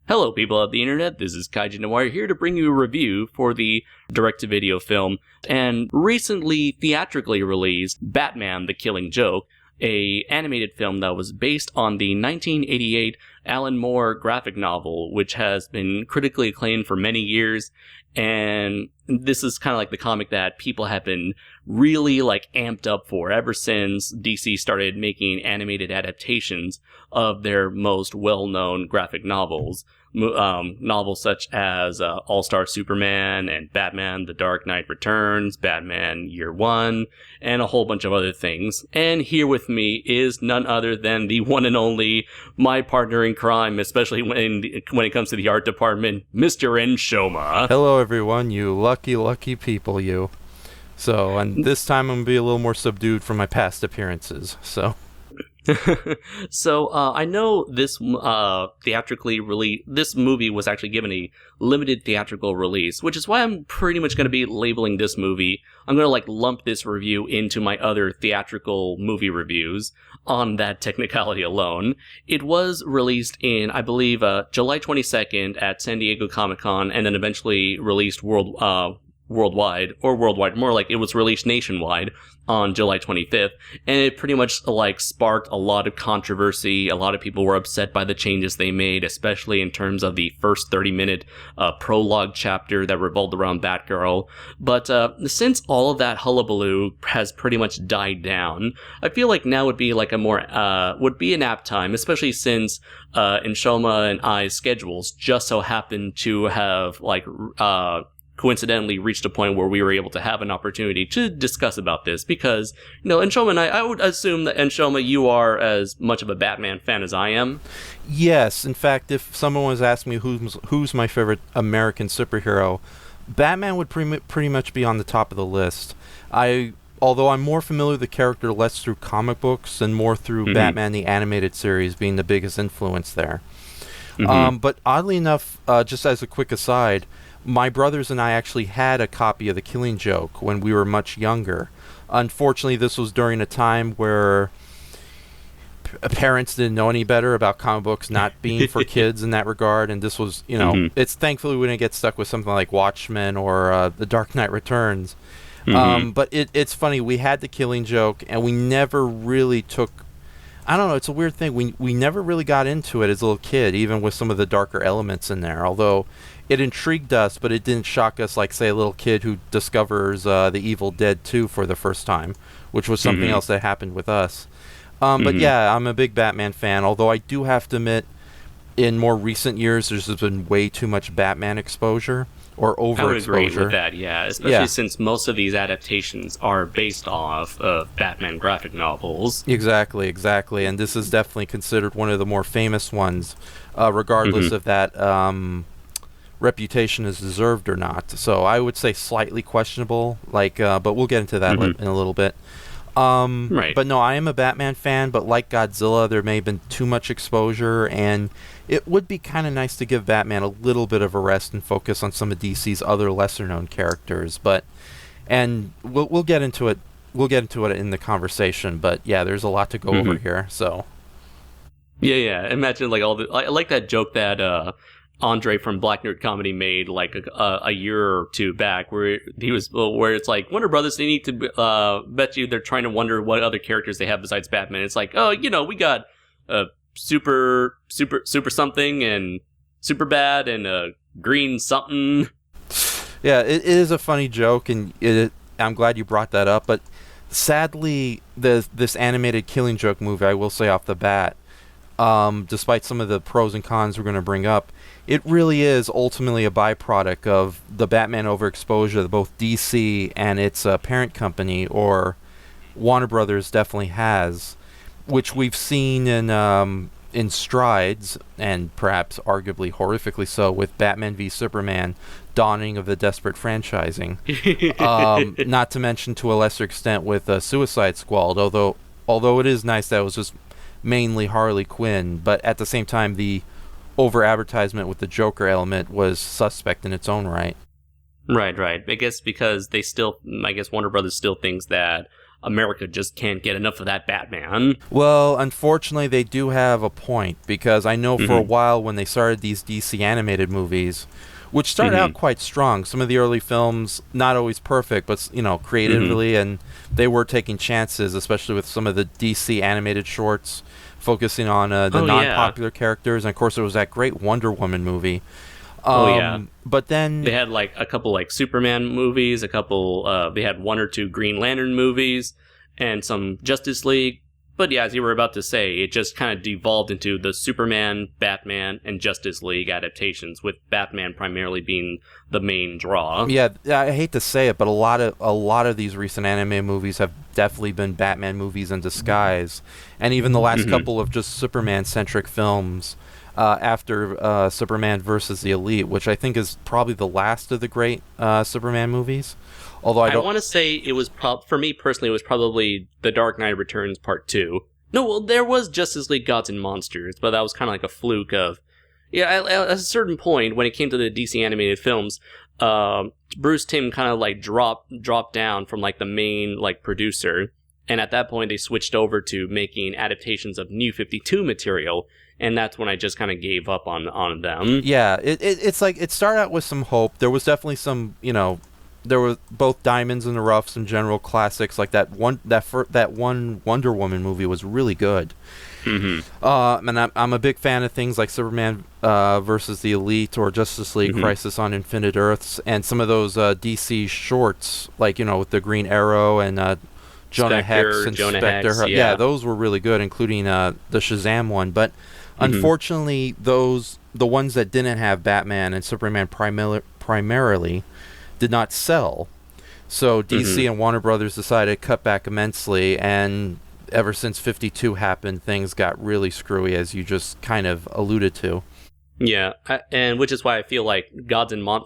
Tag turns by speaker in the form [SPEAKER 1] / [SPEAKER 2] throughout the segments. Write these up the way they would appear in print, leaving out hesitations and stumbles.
[SPEAKER 1] Hello, people of the internet. This is Kaijin Noir here to bring you a review for the direct-to-video film and recently theatrically released Batman: The Killing Joke, a animated film that was based on the 1988 Alan Moore graphic novel, which has been critically acclaimed for many years. And this is kind of like the comic that people have been really amped up for ever since DC started making animated adaptations of their most well-known graphic novels. Novels such as All-Star Superman and Batman: The Dark Knight Returns, Batman Year One, and a whole bunch of other things. And here with me is none other than the one and only, my partner in crime, especially when it comes to the art department, Mr. Enshohma.
[SPEAKER 2] Hello everyone, you lucky people, you. So, and this time I'm going to be a little more subdued from my past appearances, so...
[SPEAKER 1] So, I know this this movie was actually given a limited theatrical release, which is why I'm pretty much going to be labeling this movie. I'm going to lump this review into my other theatrical movie reviews on that technicality alone. It was released in, I believe, July 22nd at San Diego Comic-Con, and then eventually released worldwide, more like it was released nationwide on July 25th, and it pretty much sparked a lot of controversy. A lot of people were upset by the changes they made, especially in terms of the first 30-minute prologue chapter that revolved around Batgirl. But since all of that hullabaloo has pretty much died down, I feel like now would be would be an apt time, especially since Enshohma and I's schedules just so happen to have coincidentally reached a point where we were able to have an opportunity to discuss about this, because, Enshohma and I would assume that, Enshohma, you are as much of a Batman fan as I am.
[SPEAKER 2] Yes, in fact, if someone was asking me who's my favorite American superhero, Batman would pretty much be on the top of the list. Although I'm more familiar with the character less through comic books and more through Batman the Animated Series being the biggest influence there. But oddly enough, just as a quick aside, my brothers and I actually had a copy of The Killing Joke when we were much younger. Unfortunately, this was during a time where parents didn't know any better about comic books not being for kids in that regard, and this was, it's thankfully we didn't get stuck with something like Watchmen or The Dark Knight Returns. But it's funny, we had The Killing Joke, and we never really took... I don't know, it's a weird thing. We never really got into it as a little kid, even with some of the darker elements in there, although it intrigued us, but it didn't shock us like, say, a little kid who discovers The Evil Dead 2 for the first time, which was something else that happened with us. But yeah, I'm a big Batman fan, although I do have to admit, in more recent years, there's been way too much Batman exposure, or overexposure.
[SPEAKER 1] I would agree with that, yeah. Especially since most of these adaptations are based off of Batman graphic novels.
[SPEAKER 2] Exactly. And this is definitely considered one of the more famous ones, regardless of that reputation is deserved or not. So I would say slightly questionable, but we'll get into that in a little bit.
[SPEAKER 1] Right.
[SPEAKER 2] But no, I am a Batman fan, but like Godzilla, there may have been too much exposure, and it would be kind of nice to give Batman a little bit of a rest and focus on some of DC's other lesser-known characters. And we'll get into it. We'll get into it in the conversation. But yeah, there's a lot to go over here. So
[SPEAKER 1] yeah. Imagine I like that joke that Andre from Black Nerd Comedy made a year or two back, where it's like, Warner Brothers, they need to bet you they're trying to wonder what other characters they have besides Batman. It's like, we got super something and super bad and green something.
[SPEAKER 2] Yeah, it is a funny joke, and I'm glad you brought that up. But sadly, this animated Killing Joke movie, I will say off the bat, despite some of the pros and cons we're going to bring up, it really is ultimately a byproduct of the Batman overexposure that both DC and its parent company, or Warner Brothers, definitely has, which we've seen in strides, and perhaps arguably horrifically so, with Batman v Superman, dawning of the desperate franchising. Not to mention, to a lesser extent, with Suicide Squad, although it is nice that it was just mainly Harley Quinn, but at the same time, the over-advertisement with the Joker element was suspect in its own right.
[SPEAKER 1] Right. I guess because Warner Brothers still thinks that America just can't get enough of that Batman.
[SPEAKER 2] Well, unfortunately, they do have a point, because I know for a while when they started these DC animated movies, which started out quite strong, some of the early films, not always perfect, but, creatively, and they were taking chances, especially with some of the DC animated shorts, focusing on the non-popular characters, and of course there was that great Wonder Woman movie. But then
[SPEAKER 1] they had like a couple like Superman movies, they had one or two Green Lantern movies, and some Justice League. But yeah, as you were about to say, it just kind of devolved into the Superman, Batman, and Justice League adaptations, with Batman primarily being the main draw.
[SPEAKER 2] Yeah, I hate to say it, but a lot of these recent anime movies have definitely been Batman movies in disguise, and even the last couple of just Superman-centric films. After Superman versus the Elite, which I think is probably the last of the great Superman movies. Although I want
[SPEAKER 1] to say it was, for me personally, it was probably The Dark Knight Returns Part 2. No, well, there was Justice League Gods and Monsters, but that was kind of like a fluke of... Yeah, at a certain point, when it came to the DC animated films, Bruce Timm kind of like dropped down from like the main like producer, and at that point they switched over to making adaptations of New 52 material. And that's when I just kind of gave up on them.
[SPEAKER 2] Yeah, it's like it started out with some hope. There was definitely some, there were both diamonds in the rough, some general classics like that one Wonder Woman movie was really good. And I'm a big fan of things like Superman versus the Elite or Justice League Crisis on Infinite Earths, and some of those DC shorts, like with the Green Arrow and Jonah Hex and Spectre. Yeah, those were really good, including the Shazam one, but. Unfortunately, the ones that didn't have Batman and Superman primarily did not sell. So DC and Warner Brothers decided to cut back immensely, and ever since 52 happened, things got really screwy, as you just kind of alluded to.
[SPEAKER 1] Yeah, and which is why I feel like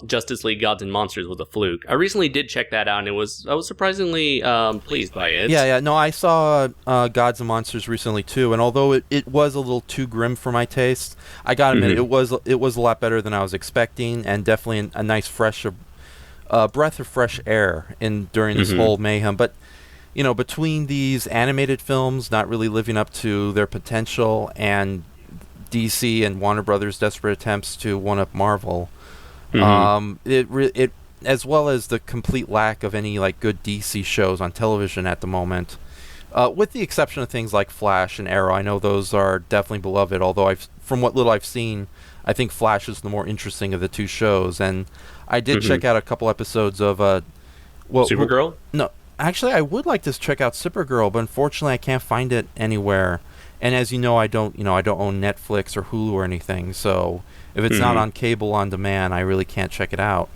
[SPEAKER 1] Justice League Gods and Monsters was a fluke. I recently did check that out, and I was surprisingly pleased by it.
[SPEAKER 2] Yeah. No, I saw Gods and Monsters recently too, and although it was a little too grim for my taste, I gotta admit it was a lot better than I was expecting, and definitely a nice fresh breath of fresh air during this whole mayhem. But between these animated films not really living up to their potential and DC and Warner Brothers' desperate attempts to one-up Marvel, it as well as the complete lack of any like good DC shows on television at the moment, with the exception of things like Flash and Arrow. I know those are definitely beloved, although from what little I've seen, I think Flash is the more interesting of the two shows. And I did check out a couple episodes of
[SPEAKER 1] Supergirl.
[SPEAKER 2] No, actually, I would like to check out Supergirl, but unfortunately, I can't find it anywhere. And as you know, I don't own Netflix or Hulu or anything. So if it's not on cable on demand, I really can't check it out.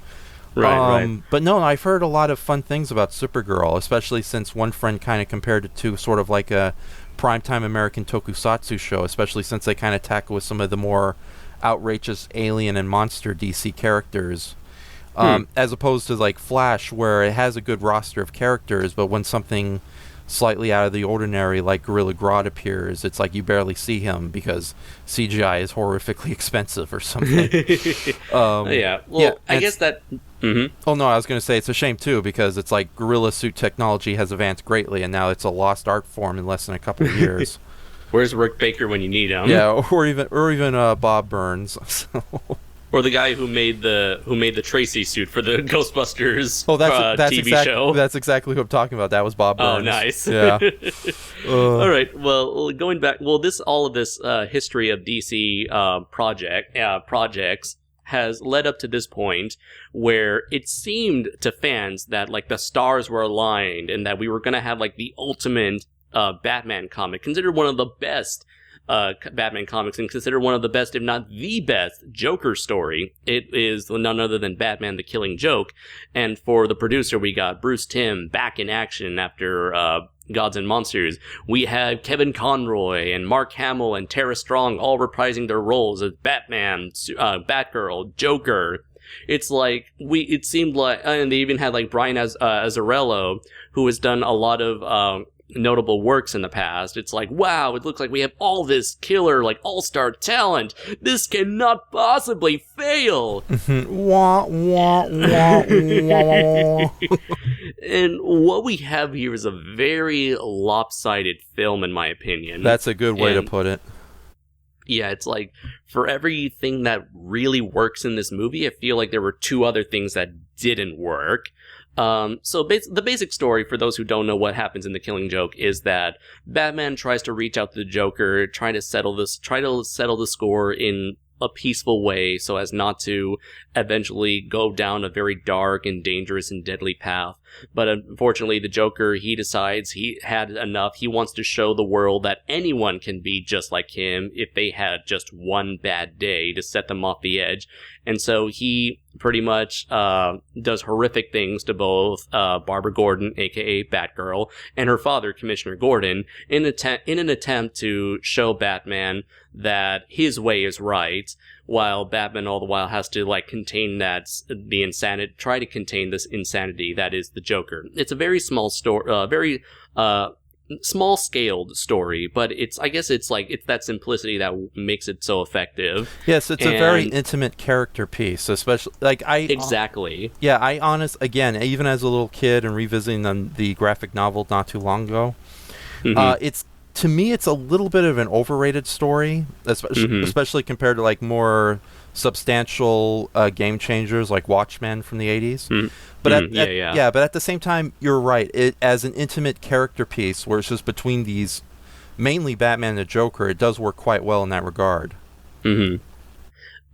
[SPEAKER 1] Right.
[SPEAKER 2] But no, I've heard a lot of fun things about Supergirl, especially since one friend kind of compared it to sort of like a primetime American tokusatsu show, especially since they kind of tackle with some of the more outrageous alien and monster DC characters. As opposed to like Flash, where it has a good roster of characters, but when something slightly out of the ordinary like Gorilla Grodd appears, it's like you barely see him because CGI is horrifically expensive or something.
[SPEAKER 1] I guess that
[SPEAKER 2] Oh no, I was going to say it's a shame too, because it's like gorilla suit technology has advanced greatly, and now it's a lost art form in less than a couple of years.
[SPEAKER 1] Where's Rick Baker when you need him?
[SPEAKER 2] Yeah, or even Bob Burns. So.
[SPEAKER 1] Or the guy who made the Tracy suit for the Ghostbusters
[SPEAKER 2] TV
[SPEAKER 1] show.
[SPEAKER 2] That's exactly who I'm talking about. That was Bob Burns.
[SPEAKER 1] Oh, nice.
[SPEAKER 2] Yeah.
[SPEAKER 1] All right. Well, going back. Well, all of this history of DC projects has led up to this point where it seemed to fans that like the stars were aligned and that we were going to have like the ultimate Batman comic, considered one of the best Batman comics and considered one of the best, if not the best, Joker story. It is none other than Batman the Killing Joke. And for the producer, we got Bruce Timm back in action after Gods and Monsters. We have Kevin Conroy and Mark Hamill and Tara Strong all reprising their roles as Batman, Batgirl, Joker. It's like it seemed like, and they even had like Brian Azzarello, who has done a lot of notable works in the past. It's like, wow, it looks like we have all this killer, like, all-star talent. This cannot possibly fail.
[SPEAKER 2] Wah, wah, wah, wah.
[SPEAKER 1] And what we have here is a very lopsided film, in my opinion.
[SPEAKER 2] That's a good way to put it.
[SPEAKER 1] Yeah, it's like, for everything that really works in this movie, I feel like there were two other things that didn't work. The basic story, for those who don't know what happens in The Killing Joke, is that Batman tries to reach out to the Joker, try to settle the score in a peaceful way so as not to eventually go down a very dark and dangerous and deadly path. But unfortunately, the Joker, he decides he had enough. He wants to show the world that anyone can be just like him if they had just one bad day to set them off the edge. And so he pretty much does horrific things to both Barbara Gordon, aka Batgirl, and her father, Commissioner Gordon, in an attempt to show Batman that his way is right, while Batman all the while has to contain try to contain this insanity that is the Joker. It's a very small story, very small-scaled story, but I guess it's that simplicity that makes it so effective.
[SPEAKER 2] Yes, it's a very intimate character piece, especially
[SPEAKER 1] exactly.
[SPEAKER 2] Again, even as a little kid and revisiting the graphic novel not too long ago, to me, it's a little bit of an overrated story, especially compared to more substantial game changers like Watchmen from the 80s. But but at the same time, you're right. It, as an intimate character piece, where it's just between these, mainly Batman and the Joker, it does work quite well in that regard.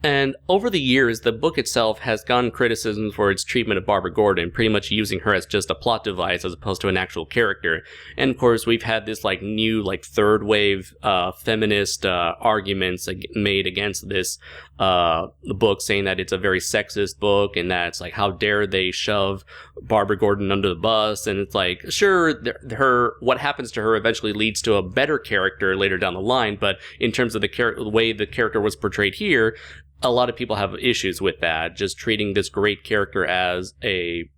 [SPEAKER 1] And over the years, the book itself has gotten criticisms for its treatment of Barbara Gordon, pretty much using her as just a plot device as opposed to an actual character. And of course, we've had this new third wave feminist arguments made against this book, saying that it's a very sexist book and that it's how dare they shove Barbara Gordon under the bus. And it's sure, what happens to her eventually leads to a better character later down the line, but in terms of the way the character was portrayed here, a lot of people have issues with that, just treating this great character as a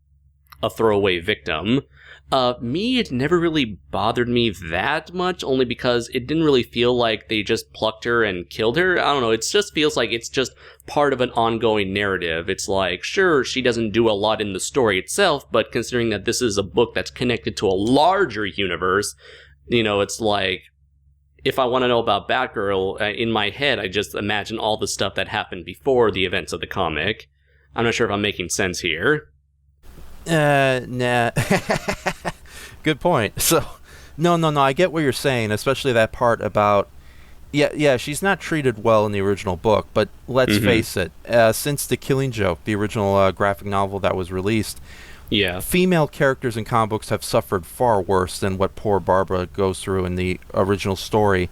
[SPEAKER 1] throwaway victim. Me, it never really bothered me that much, only because it didn't really feel like they just plucked her and killed her. I don't know, it just feels like it's just part of an ongoing narrative. It's sure, she doesn't do a lot in the story itself, but considering that this is a book that's connected to a larger universe, it's if I want to know about Batgirl, in my head, I just imagine all the stuff that happened before the events of the comic. I'm not sure if I'm making sense here.
[SPEAKER 2] Nah. Good point. So, no, I get what you're saying, especially that part about... Yeah, she's not treated well in the original book, but let's face it, since The Killing Joke, the original graphic novel that was released, female characters in comic books have suffered far worse than what poor Barbara goes through in the original story.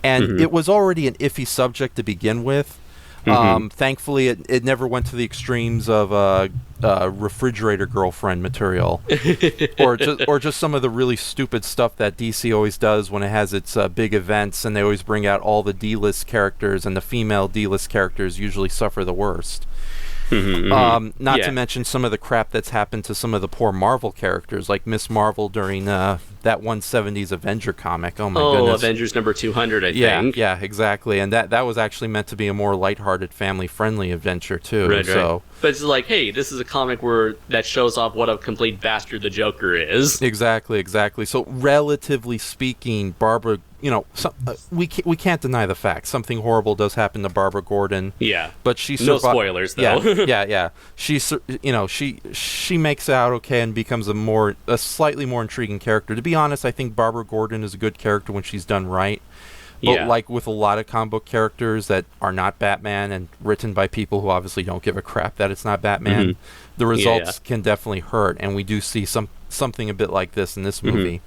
[SPEAKER 2] And it was already an iffy subject to begin with. Thankfully, it never went to the extremes of refrigerator girlfriend material, or just some of the really stupid stuff that DC always does when it has its big events, and they always bring out all the D-list characters, and the female D-list characters usually suffer the worst. Not to mention some of the crap that's happened to some of the poor Marvel characters, like Miss Marvel during that 170s Avenger comic. Oh my goodness.
[SPEAKER 1] Avengers number 200, I think.
[SPEAKER 2] Yeah, exactly. And that was actually meant to be a more lighthearted, family-friendly adventure, too.
[SPEAKER 1] Right. But it's hey, this is a comic that shows off what a complete bastard the Joker is.
[SPEAKER 2] Exactly. So, relatively speaking, Barbara... we can't deny the fact something horrible does happen to Barbara Gordon.
[SPEAKER 1] Yeah,
[SPEAKER 2] but she
[SPEAKER 1] no spoilers though.
[SPEAKER 2] Yeah. She makes it out okay and becomes a slightly more intriguing character. To be honest, I think Barbara Gordon is a good character when she's done right. But with a lot of comic book characters that are not Batman and written by people who obviously don't give a crap that it's not Batman, the results can definitely hurt, and we do see something a bit like this in this movie.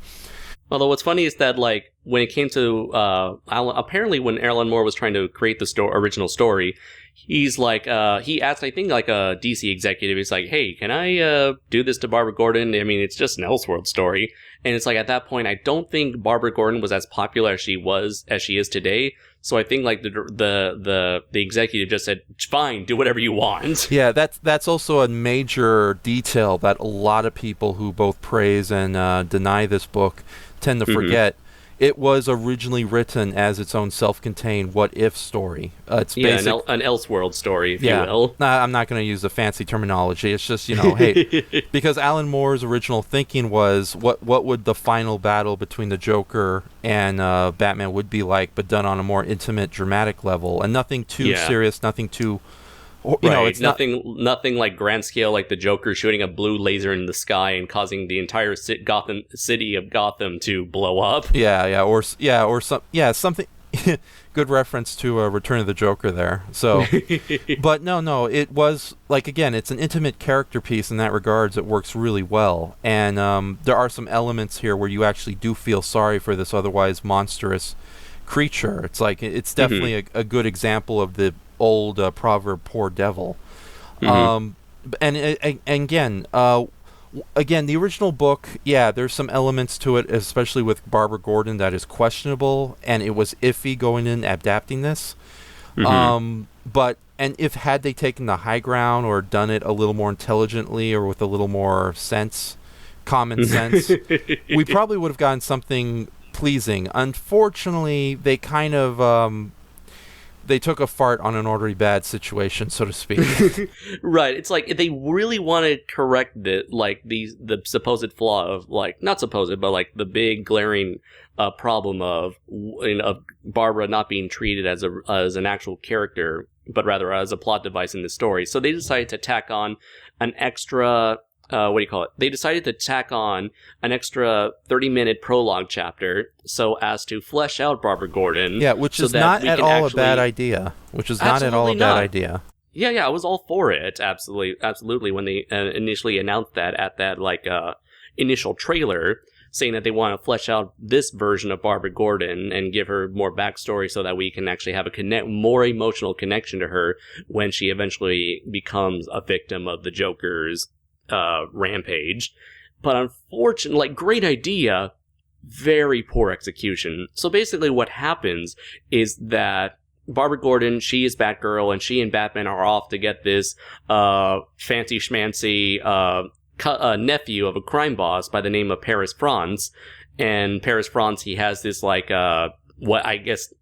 [SPEAKER 1] Although what's funny is that, when it came to, apparently when Alan Moore was trying to create the original story, he's he asked, I think, a DC executive, he's hey, can I do this to Barbara Gordon? I mean, it's just an Elseworld story. And it's at that point, I don't think Barbara Gordon was as popular as she is today. So I think the executive just said, fine, do whatever you want.
[SPEAKER 2] Yeah, that's also a major detail that a lot of people who both praise and deny this book tend to forget, it was originally written as its own self-contained what-if story. It's
[SPEAKER 1] an Elseworld story, if you will.
[SPEAKER 2] I'm not going to use the fancy terminology. It's just, hey, because Alan Moore's original thinking was what would the final battle between the Joker and Batman would be like, but done on a more intimate, dramatic level, and nothing too serious, nothing too...
[SPEAKER 1] it's nothing like grand scale, like the Joker shooting a blue laser in the sky and causing the entire city of Gotham to blow up.
[SPEAKER 2] Something. Good reference to Return of the Joker there. So, but no, it was like, again, it's an intimate character piece in that regards. It works really well, and there are some elements here where you actually do feel sorry for this otherwise monstrous creature. It's like it's definitely a good example of the old proverb, poor devil. And again, the original book, there's some elements to it, especially with Barbara Gordon, that is questionable, and it was iffy going in adapting this. But had they taken the high ground or done it a little more intelligently or with a little more common sense, we probably would have gotten something pleasing. Unfortunately, they kind of they took a fart on an already bad situation, so to speak.
[SPEAKER 1] Right. It's like if they really want to correct the supposed flaw of, like, not supposed, but like the big glaring problem of Barbara not being treated as an actual character, but rather as a plot device in the story. So they decided to tack on an extra. They decided to tack on an extra 30-minute prologue chapter so as to flesh out Barbara Gordon.
[SPEAKER 2] Yeah, which is not at all a bad idea.
[SPEAKER 1] Yeah, I was all for it. Absolutely. When they initially announced that at that initial trailer, saying that they want to flesh out this version of Barbara Gordon and give her more backstory so that we can actually have a more emotional connection to her when she eventually becomes a victim of the Joker's rampage. But unfortunately, great idea, very poor execution. So basically what happens is that Barbara Gordon, she is Batgirl, and she and Batman are off to get this fancy schmancy nephew of a crime boss by the name of Paris Franz. And Paris Franz, he has this what I guess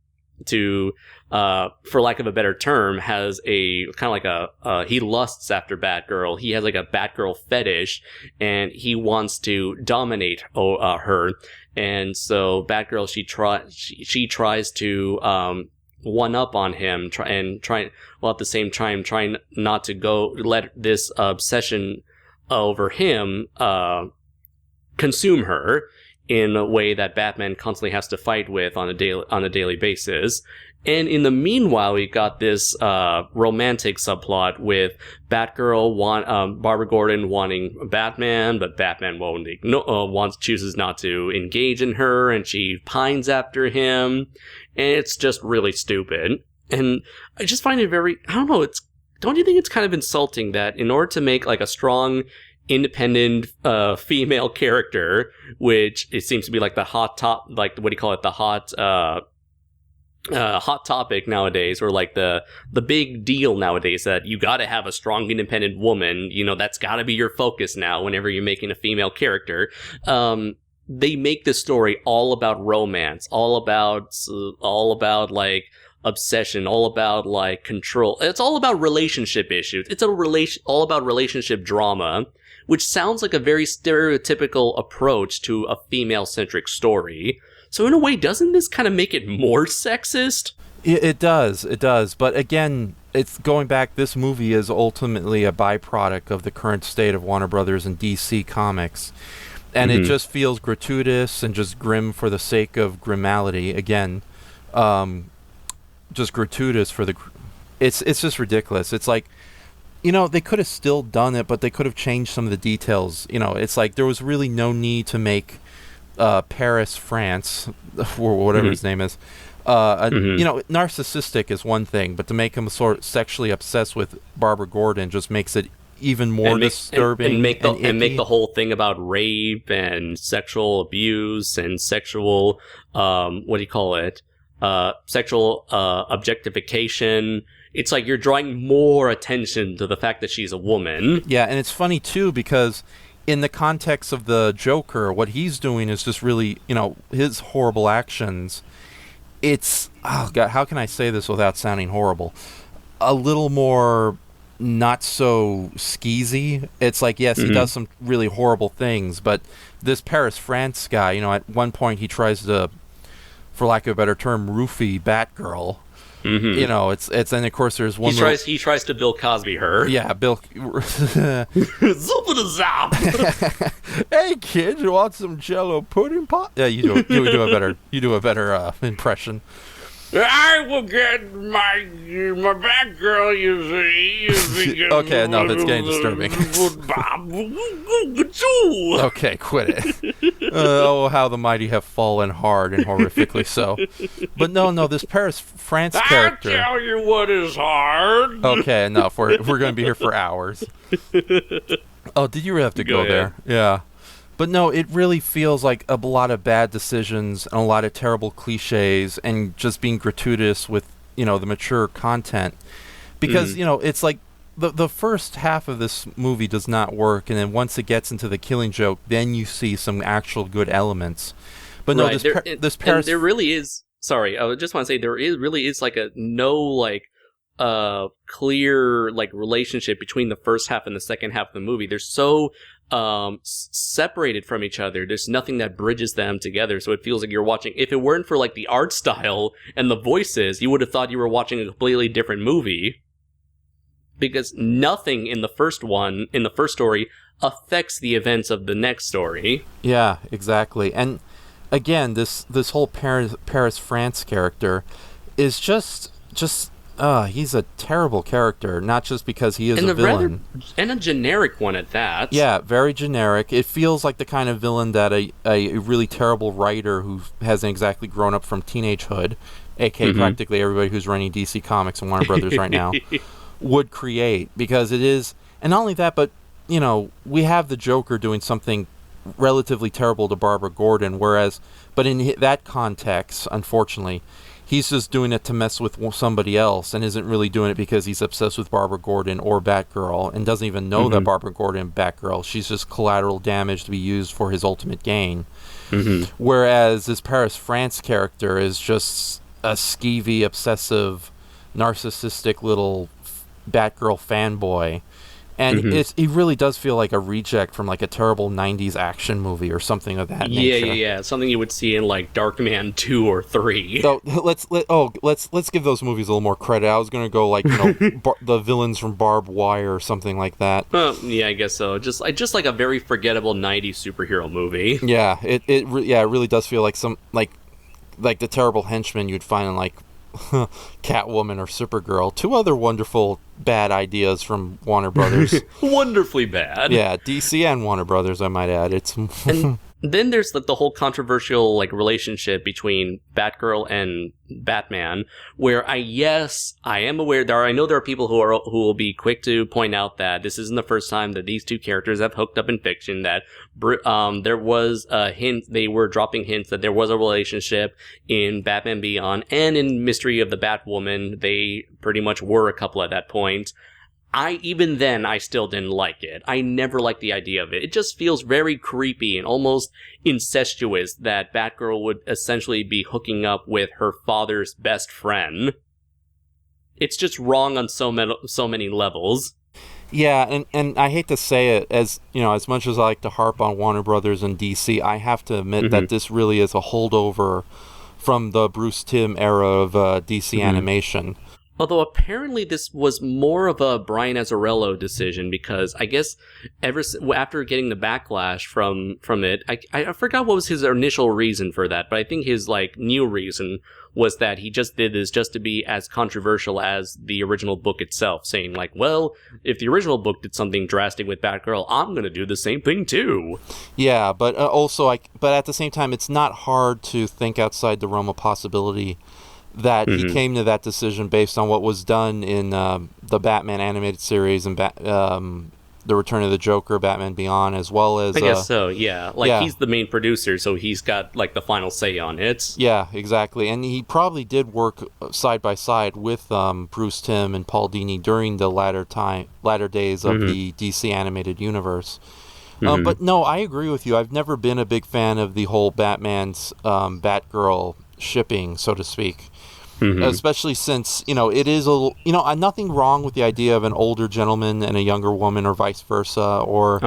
[SPEAKER 1] to for lack of a better term, has a kind of like he lusts after Batgirl. He has like a Batgirl fetish, and he wants to dominate her. And so Batgirl, she tries to one up on him, while at the same time trying not to let this obsession over him consume her in a way that Batman constantly has to fight with on a daily basis. And in the meanwhile, we got this romantic subplot with Batgirl Barbara Gordon wanting Batman, but Batman chooses not to engage in her, and she pines after him, and it's just really stupid. And I just find it very, I don't know, don't you think it's kind of insulting that in order to make like a strong, independent female character, which it seems to be like the hot top, like what do you call it, the hot topic nowadays, or like the big deal nowadays, that you gotta have a strong independent woman, that's gotta be your focus now whenever you're making a female character. They make this story all about romance, all about like obsession, all about like control. It's all about relationship issues. It's all about relationship drama, which sounds like a very stereotypical approach to a female-centric story. So in a way, doesn't this kind of make it more sexist?
[SPEAKER 2] It does. But again, it's going back, this movie is ultimately a byproduct of the current state of Warner Brothers and DC Comics. And it just feels gratuitous and just grim for the sake of grimmality. Again, just gratuitous for the... It's just ridiculous. It's like, they could have still done it, but they could have changed some of the details. It's like there was really no need to make Paris France, or whatever his name is, narcissistic is one thing, but to make him sort of sexually obsessed with Barbara Gordon just makes it even more disturbing.
[SPEAKER 1] And make the whole thing about rape and sexual abuse and sexual, sexual objectification. It's like you're drawing more attention to the fact that she's a woman.
[SPEAKER 2] Yeah, and it's funny too because in the context of the Joker, what he's doing is just really, his horrible actions. It's, oh God, how can I say this without sounding horrible? A little more not so skeezy. It's like, yes, he does some really horrible things, but this Paris, France guy, at one point he tries to, for lack of a better term, roofie Batgirl. It's and of course there's one.
[SPEAKER 1] He tries to Bill Cosby her.
[SPEAKER 2] Yeah, Bill.
[SPEAKER 1] Zap.
[SPEAKER 2] Hey kid, you want some Jello pudding pop? Yeah, you do a better impression.
[SPEAKER 1] I will get my Batgirl. You see.
[SPEAKER 2] Okay, no, that's getting disturbing. Okay, quit it. Oh, how the mighty have fallen hard and horrifically so. But no, this Paris, France character.
[SPEAKER 1] I'll tell you what is hard.
[SPEAKER 2] Okay, enough. We're going to be here for hours. Oh, did you really have to go there? Yeah. But no, it really feels like a lot of bad decisions and a lot of terrible cliches and just being gratuitous with, the mature content. Because, it's like the first half of this movie does not work, and then once it gets into the Killing Joke, then you see some actual good elements. But no,
[SPEAKER 1] right.
[SPEAKER 2] this Paris...
[SPEAKER 1] there really is... Sorry, I just want to say really is like a clear relationship between the first half and the second half of the movie. They're so separated from each other. There's nothing that bridges them together, so it feels like you're watching... If it weren't for the art style and the voices, you would have thought you were watching a completely different movie, because nothing in the first story affects the events of the next story.
[SPEAKER 2] Yeah, exactly. And again, this whole Paris France character is just he's a terrible character, not just because he is a villain.
[SPEAKER 1] And a generic one at that.
[SPEAKER 2] Yeah, very generic. It feels like the kind of villain that a really terrible writer who hasn't exactly grown up from teenagehood, aka practically everybody who's running DC Comics and Warner Brothers right now, would create. Because it is... And not only that, but, we have the Joker doing something relatively terrible to Barbara Gordon, but in that context, unfortunately... He's just doing it to mess with somebody else and isn't really doing it because he's obsessed with Barbara Gordon or Batgirl and doesn't even know that Barbara Gordon is Batgirl. She's just collateral damage to be used for his ultimate gain. Whereas this Paris France character is just a skeevy, obsessive, narcissistic little Batgirl fanboy. And he really does feel like a reject from a terrible 90s action movie or something of that nature.
[SPEAKER 1] Yeah. Something you would see in Darkman 2 or 3.
[SPEAKER 2] So let's give those movies a little more credit. I was going to go the villains from Barbed Wire or something like that.
[SPEAKER 1] Yeah, I guess so. Just like a very forgettable 90s superhero movie.
[SPEAKER 2] Yeah, it really does feel like some like the terrible henchmen you'd find in Catwoman or Supergirl. Two other wonderful bad ideas from Warner Brothers.
[SPEAKER 1] Wonderfully bad.
[SPEAKER 2] Yeah, DC and Warner Brothers, I might add.
[SPEAKER 1] And then there's the whole controversial relationship between Batgirl and Batman, where I am aware I know there are people who will be quick to point out that this isn't the first time that these two characters have hooked up in fiction, that there was a hint, they were dropping hints that there was a relationship in Batman Beyond, and in Mystery of the Batwoman, they pretty much were a couple at that point. Even then, I still didn't like it. I never liked the idea of it. It just feels very creepy and almost incestuous that Batgirl would essentially be hooking up with her father's best friend. It's just wrong on so many levels.
[SPEAKER 2] Yeah, and I hate to say it, as much as I like to harp on Warner Brothers and DC, I have to admit that this really is a holdover from the Bruce Timm era of DC animation.
[SPEAKER 1] Although apparently this was more of a Brian Azzarello decision, because I guess after getting the backlash from it, I forgot what was his initial reason for that, but I think his new reason was that he just did this just to be as controversial as the original book itself, saying well, if the original book did something drastic with Batgirl, I'm going to do the same thing too. Yeah, but also but at the same time, it's not hard to think outside the realm of possibility that he came to that decision based on what was done in the Batman animated series and the Return of the Joker, Batman Beyond, as well as... I guess so, yeah. He's the main producer, so he's got, the final say on it.
[SPEAKER 2] Yeah, exactly. And he probably did work side by side with Bruce Timm and Paul Dini during the latter days of the DC animated universe. But no, I agree with you. I've never been a big fan of the whole Batman's Batgirl shipping, so to speak. Especially since, it is a little, nothing wrong with the idea of an older gentleman and a younger woman or vice versa, or,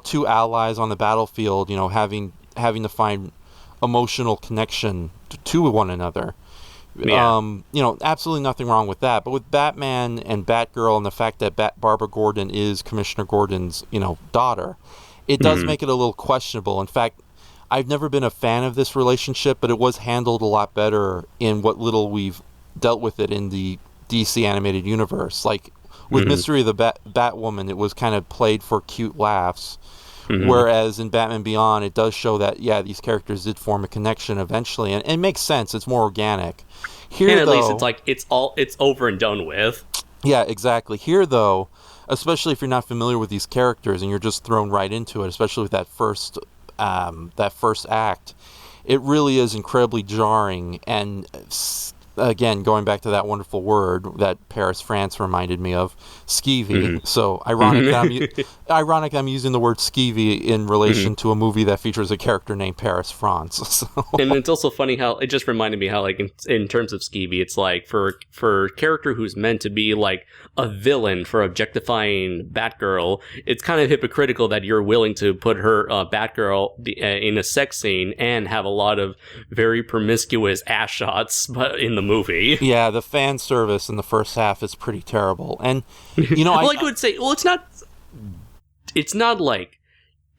[SPEAKER 2] two allies on the battlefield, having to find emotional connection to one another.
[SPEAKER 1] Yeah.
[SPEAKER 2] Absolutely nothing wrong with that. But with Batman and Batgirl and the fact that Barbara Gordon is Commissioner Gordon's, daughter, it does make it a little questionable. In fact, I've never been a fan of this relationship, but it was handled a lot better in what little we've dealt with it in the DC animated universe. Like with Mystery of the Batwoman, it was kind of played for cute laughs. Whereas in Batman Beyond, it does show that, these characters did form a connection eventually. And it makes sense. It's more organic. Here,
[SPEAKER 1] and at least it's like, it's over and done with.
[SPEAKER 2] Yeah, exactly. Here, though, especially if you're not familiar with these characters and you're just thrown right into it, especially with that first act, it really is incredibly jarring. And again, going back to that wonderful word that Paris, France reminded me of, skeevy. So ironic I'm using the word skeevy in relation to a movie that features a character named Paris, France. So.
[SPEAKER 1] And it's also funny how it just reminded me how, like, in terms of skeevy, it's like for a character who's meant to be like a villain for objectifying Batgirl, it's kind of hypocritical that you're willing to put her Batgirl in a sex scene and have a lot of very promiscuous ass shots in the movie.
[SPEAKER 2] Yeah, the fan service in the first half is pretty terrible. And
[SPEAKER 1] well, I would say, well, it's not like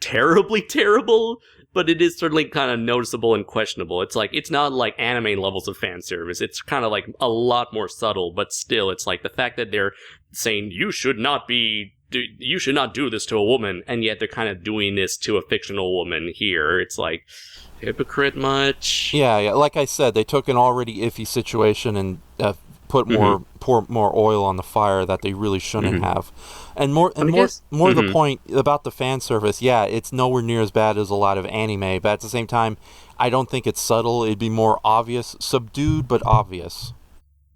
[SPEAKER 1] terribly terrible, but it is certainly kind of noticeable and questionable. It's like, it's not like anime levels of fan service. It's kind of like a lot more subtle, but still, it's like the fact that they're saying you should not do this to a woman, and yet they're kind of doing this to a fictional woman here. It's like, hypocrite much?
[SPEAKER 2] Yeah. Like I said, they took an already iffy situation and pour more oil on the fire that they really shouldn't have. And more the point about the fan service, it's nowhere near as bad as a lot of anime, but at the same time, I don't think it's subtle. It'd be more obvious, subdued but obvious.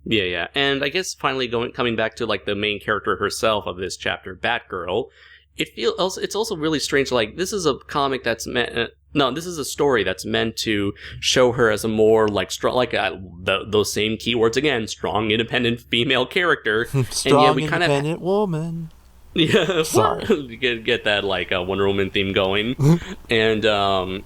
[SPEAKER 1] Yeah. And I guess finally coming back to like the main character herself of this chapter, Batgirl, it's also really strange. Like, this is a comic that's meant. This is a story that's meant to show her as a more, like, strong, like, those same keywords again, strong, independent female character.
[SPEAKER 2] Strong, independent woman.
[SPEAKER 1] Yeah.
[SPEAKER 2] Sorry.
[SPEAKER 1] get that, like, Wonder Woman theme going. And,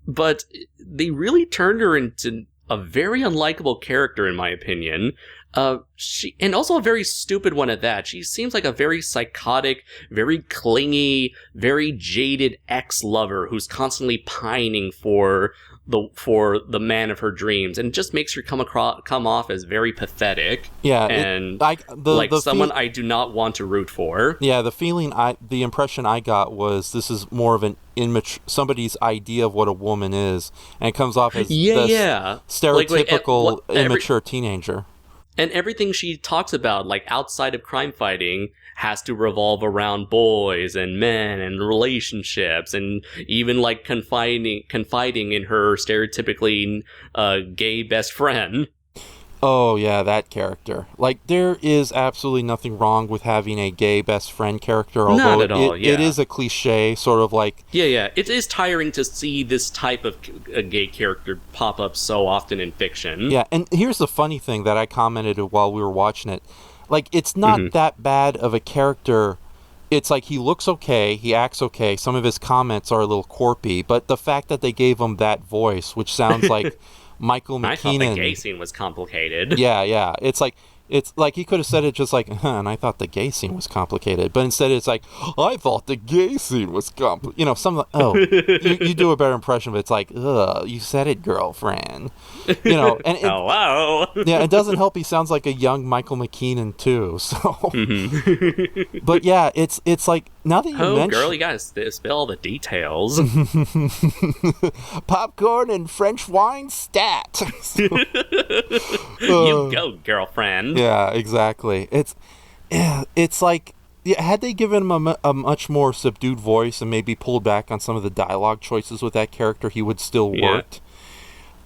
[SPEAKER 1] but they really turned her into a very unlikable character, in my opinion. And also a very stupid one at that. She seems like a very psychotic, very clingy, very jaded ex-lover who's constantly pining for the man of her dreams, and it just makes her come off as very pathetic.
[SPEAKER 2] Yeah,
[SPEAKER 1] and someone I do not want to root for.
[SPEAKER 2] Yeah, the impression I got was this is more of an somebody's idea of what a woman is, and it comes off as stereotypical immature teenager.
[SPEAKER 1] And everything she talks about, like, outside of crime fighting, has to revolve around boys and men and relationships, and even, like, confiding in her stereotypically gay best friend.
[SPEAKER 2] Oh, yeah, that character. Like, there is absolutely nothing wrong with having a gay best friend character, although
[SPEAKER 1] not at all,
[SPEAKER 2] it is a cliche, sort of like...
[SPEAKER 1] Yeah, it is tiring to see this type of a gay character pop up so often in fiction.
[SPEAKER 2] Yeah, and here's the funny thing that I commented while we were watching it. Like, it's not that bad of a character. It's like, he looks okay, he acts okay, some of his comments are a little corpy, but the fact that they gave him that voice, which sounds like... Michael McKean. I
[SPEAKER 1] thought the gay scene was complicated.
[SPEAKER 2] Yeah. It's like he could have said it just like, and I thought the gay scene was complicated. But instead it's like, I thought the gay scene was complicated. You do a better impression of it. It's like, you said it, girlfriend. And
[SPEAKER 1] hello.
[SPEAKER 2] Yeah, it doesn't help. He sounds like a young Michael McKean too. So, but yeah, it's like, now that you mention...
[SPEAKER 1] girl, you gotta spill all the details.
[SPEAKER 2] Popcorn and French wine stat.
[SPEAKER 1] You go, girlfriend.
[SPEAKER 2] Yeah, exactly. It's like, had they given him a much more subdued voice and maybe pulled back on some of the dialogue choices with that character, he would still worked.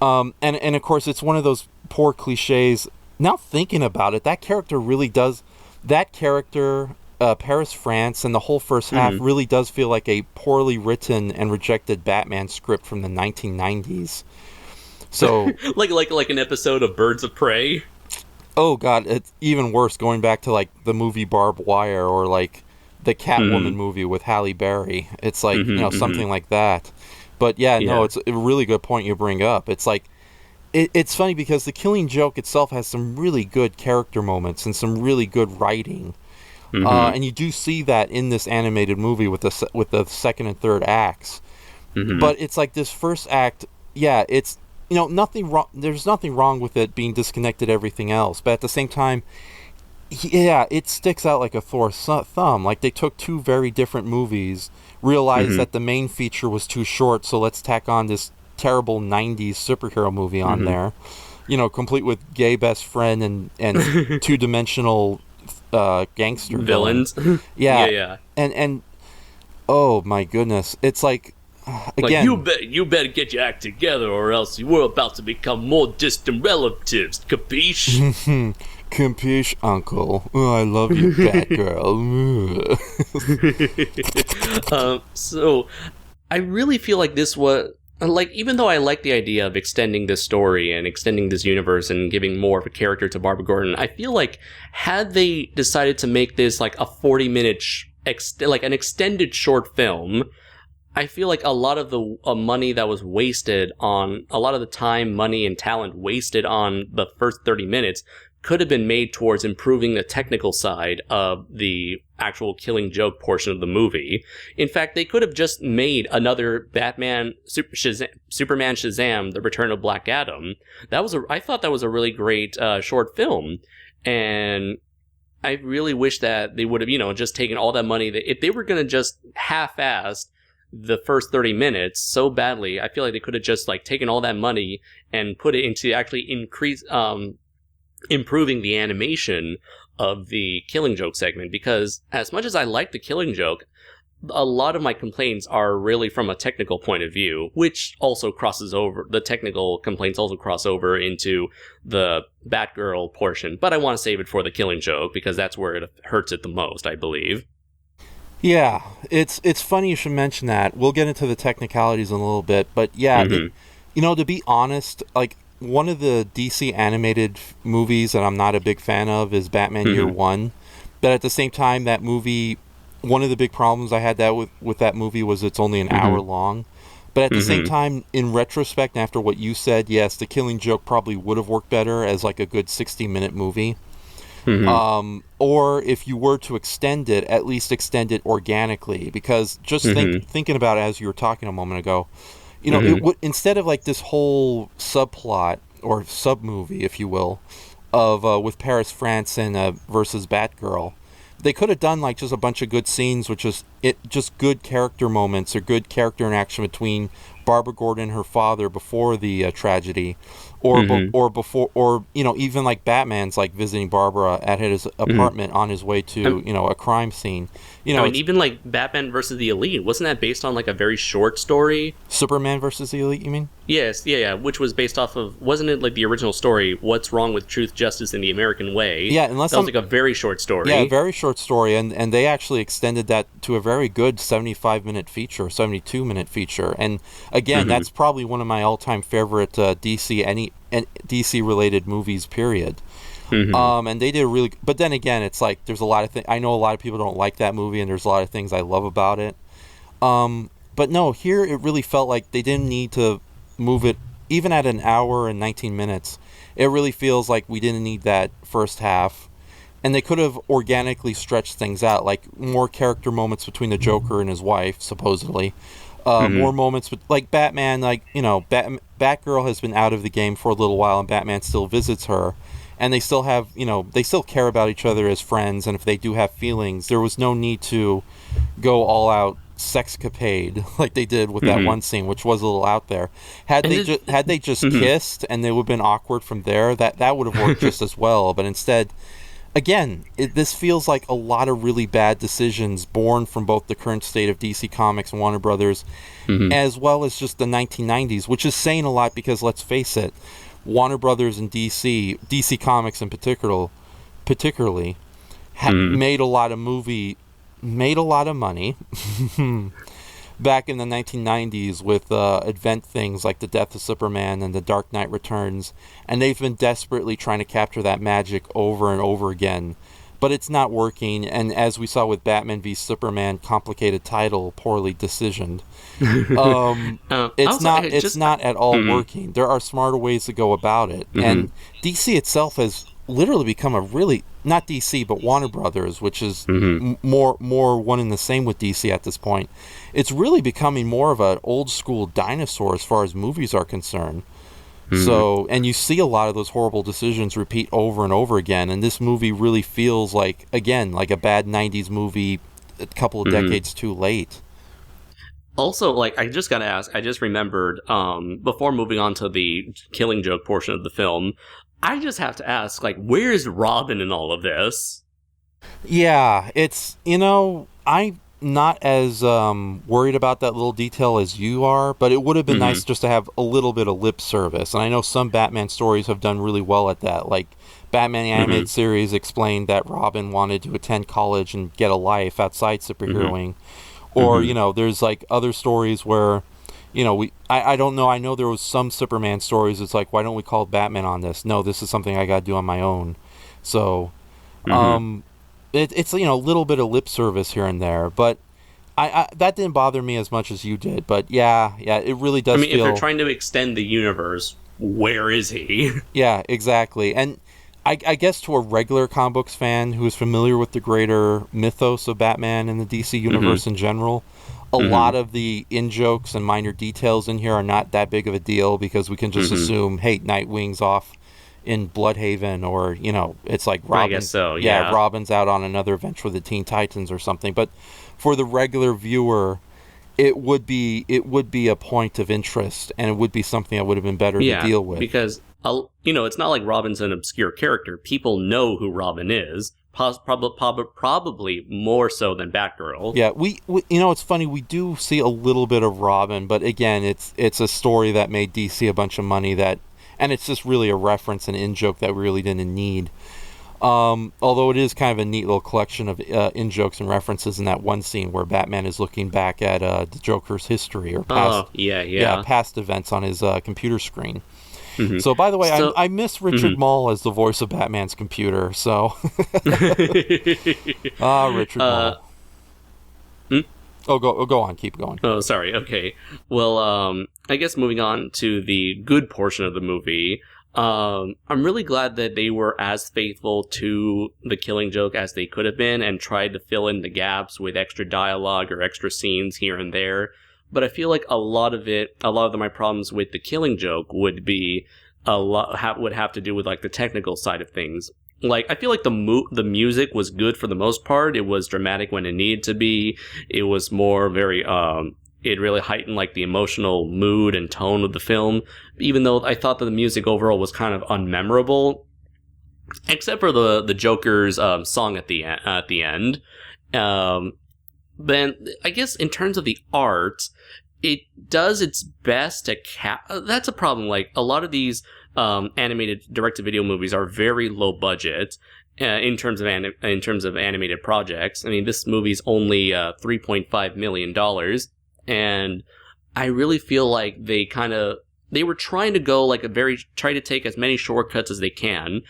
[SPEAKER 2] And of course, it's one of those poor cliches. Now thinking about it, that character really does... That character Paris, France, and the whole first half really does feel like a poorly written and rejected Batman script from the 1990s. So,
[SPEAKER 1] like an episode of Birds of Prey.
[SPEAKER 2] Oh god, it's even worse going back to like the movie Barbed Wire or like the Catwoman movie with Halle Berry. It's like, something like that. But no, it's a really good point you bring up. It's like it's funny because The Killing Joke itself has some really good character moments and some really good writing. And you do see that in this animated movie with the second and third acts. But it's like this first act, it's nothing wrong. There's nothing wrong with it being disconnected to everything else, but at the same time, it sticks out like a sore thumb. Like they took two very different movies, realized that the main feature was too short, so let's tack on this terrible 90s superhero movie on there, complete with gay best friend and two-dimensional gangster
[SPEAKER 1] villains.
[SPEAKER 2] Yeah. And oh my goodness, it's like, again,
[SPEAKER 1] you better get your act together, or else we're about to become more distant relatives. Capiche?
[SPEAKER 2] Capiche, Uncle? Oh, I love you, Batgirl.
[SPEAKER 1] So, I really feel like this was even though I like the idea of extending this story and extending this universe and giving more of a character to Barbara Gordon, I feel like had they decided to make this like a 40-minute an extended short film, I feel like a lot of the money that was wasted on, a lot of the time, money, and talent wasted on the first 30 minutes could have been made towards improving the technical side of the actual Killing Joke portion of the movie. In fact, they could have just made another Batman, Superman Shazam, The Return of Black Adam. I thought that was a really great short film. And I really wish that they would have, just taken all that money. If they were going to just half-assed the first 30 minutes so badly, I feel like they could have just like taken all that money and put it into actually improving the animation of the Killing Joke segment, because as much as I like the Killing Joke, a lot of my complaints are really from a technical point of view, which also the technical complaints also cross over into the Batgirl portion, but I want to save it for the Killing Joke because that's where it hurts it the most, I believe.
[SPEAKER 2] Yeah, it's funny you should mention that. We'll get into the technicalities in a little bit, but to be honest, like, one of the DC animated movies that I'm not a big fan of is Batman Year One. But at the same time, that movie, one of the big problems I had with that movie was it's only an hour long. But at the same time, in retrospect, after what you said, yes, The Killing Joke probably would have worked better as like a good 60-minute movie. Or if you were to extend it, at least extend it organically. Because just thinking about it as you were talking a moment ago, it would, instead of like this whole subplot or sub-movie, if you will, of with Paris, France and versus Batgirl, they could have done like just a bunch of good scenes, which is just good character moments or good character interaction between Barbara Gordon and her father before the tragedy, or before, or even like Batman's like visiting Barbara at his apartment on his way to a crime scene.
[SPEAKER 1] Even like Batman versus the Elite, wasn't that based on like a very short story?
[SPEAKER 2] Superman versus the Elite, you mean?
[SPEAKER 1] Yes, yeah, which was based off of, wasn't it like the original story, What's Wrong with Truth, Justice, and the American Way?
[SPEAKER 2] Yeah,
[SPEAKER 1] that was like a very short story.
[SPEAKER 2] Yeah, a very short story, and they actually extended that to a very good 75-minute feature, 72-minute feature. And again, that's probably one of my all-time favorite DC-related movies, period. And they did a really, but then again, it's like there's a lot of things. I know a lot of people don't like that movie, and there's a lot of things I love about it. But no, here it really felt like they didn't need to move it, even at an hour and 19 minutes. It really feels like we didn't need that first half, and they could have organically stretched things out, like more character moments between the Joker and his wife, supposedly. More moments with, like, Batman, like, Batgirl has been out of the game for a little while, and Batman still visits her. And they still have, they still care about each other as friends, and if they do have feelings, there was no need to go all out sexcapade like they did with that one scene, which was a little out there. Had they just kissed and they would have been awkward from there, that would have worked just as well. But instead, again, this feels like a lot of really bad decisions born from both the current state of DC Comics and Warner Brothers, as well as just the 1990s, which is saying a lot because, let's face it, Warner Brothers and DC Comics in particularly, made a lot of money back in the 1990s with event things like the Death of Superman and the Dark Knight Returns, and they've been desperately trying to capture that magic over and over again, but it's not working. And as we saw with Batman v Superman, complicated title, poorly decisioned. It's not at all working. There are smarter ways to go about it, and DC itself has literally become a really, not DC but Warner Brothers, which is more one and the same with DC at this point. It's really becoming more of an old school dinosaur as far as movies are concerned. So, and you see a lot of those horrible decisions repeat over and over again, and this movie really feels like, again, like a bad 90s movie a couple of decades too late.
[SPEAKER 1] Also, like, I just gotta ask, I just remembered, before moving on to the Killing Joke portion of the film, I just have to ask, like, where's Robin in all of this?
[SPEAKER 2] Yeah, it's, I'm not as worried about that little detail as you are, but it would have been nice just to have a little bit of lip service. And I know some Batman stories have done really well at that. Like, Batman the Animated Series explained that Robin wanted to attend college and get a life outside superheroing. Or, there's, like, other stories where, I don't know. I know there was some Superman stories. It's like, why don't we call Batman on this? No, this is something I got to do on my own. So, it's, a little bit of lip service here and there. But I that didn't bother me as much as you did. But, yeah, it really does feel...
[SPEAKER 1] if they're trying to extend the universe, where is he?
[SPEAKER 2] Yeah, exactly. And I guess to a regular comic books fan who is familiar with the greater mythos of Batman and the DC universe in general, a lot of the in-jokes and minor details in here are not that big of a deal, because we can just assume, hey, Nightwing's off in Bloodhaven, or, it's like Robin. I guess so, yeah. Robin's out on another adventure with the Teen Titans or something. But for the regular viewer, it would be a point of interest, and it would be something that would have been better to deal with.
[SPEAKER 1] Because... it's not like Robin's an obscure character. People know who Robin is, probably more so than Batgirl.
[SPEAKER 2] Yeah, we it's funny, we do see a little bit of Robin, but again, it's a story that made DC a bunch of money, and it's just really a reference and in-joke that we really didn't need. Although it is kind of a neat little collection of in-jokes and references in that one scene where Batman is looking back at the Joker's history or past, past events on his computer screen. So, by the way, I miss Richard Mall as the voice of Batman's computer, so... Richard Mall. Go on, keep going.
[SPEAKER 1] Oh, sorry, okay. Well, I guess moving on to the good portion of the movie, I'm really glad that they were as faithful to the Killing Joke as they could have been, and tried to fill in the gaps with extra dialogue or extra scenes here and there. But I feel like a lot of my problems with the Killing Joke would be would have to do with, like, the technical side of things. Like, I feel like the music was good for the most part. It was dramatic when it needed to be. It was more very it really heightened, like, the emotional mood and tone of the film. Even though I thought that the music overall was kind of unmemorable, except for the Joker's song at the end. Then I guess in terms of the art, it does its best to that's a problem. Like, a lot of these animated direct-to-video movies are very low budget in terms of animated projects. I mean, this movie's only $3.5 million, and I really feel like they were trying to go like try to take as many shortcuts as they can.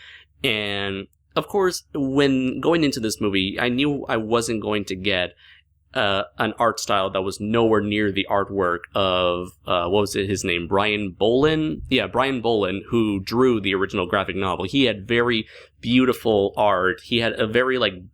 [SPEAKER 1] And of course, when going into this movie, I knew I wasn't going to get an art style that was nowhere near the artwork of, what was his name? Brian Bolland? Yeah, Brian Bolland, who drew the original graphic novel. He had very beautiful art. He had a very, added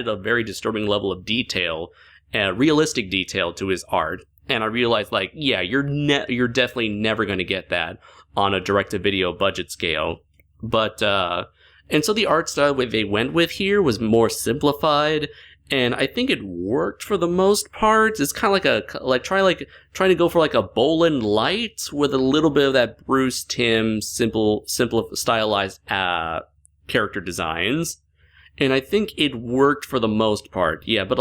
[SPEAKER 1] a very disturbing level of detail, realistic detail to his art. And I realized, you're definitely never going to get that on a direct-to-video budget scale. But, and so the art style they went with here was more simplified, and I think it worked for the most part. It's kind of trying to go for like a Boland light with a little bit of that Bruce Timm simple stylized character designs. And I think it worked for the most part. Yeah, but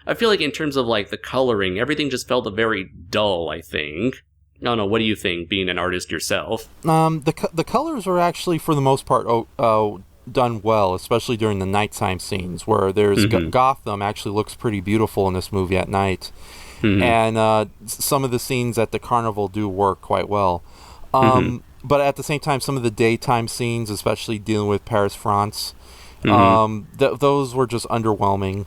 [SPEAKER 1] I feel like in terms of like the coloring, everything just felt very dull, I think. I don't know, what do you think, being an artist yourself?
[SPEAKER 2] The colors were actually, for the most part, done well, especially during the nighttime scenes where there's Gotham actually looks pretty beautiful in this movie at night. And some of the scenes at the carnival do work quite well. But at the same time, some of the daytime scenes, especially dealing with Paris, France, those were just underwhelming.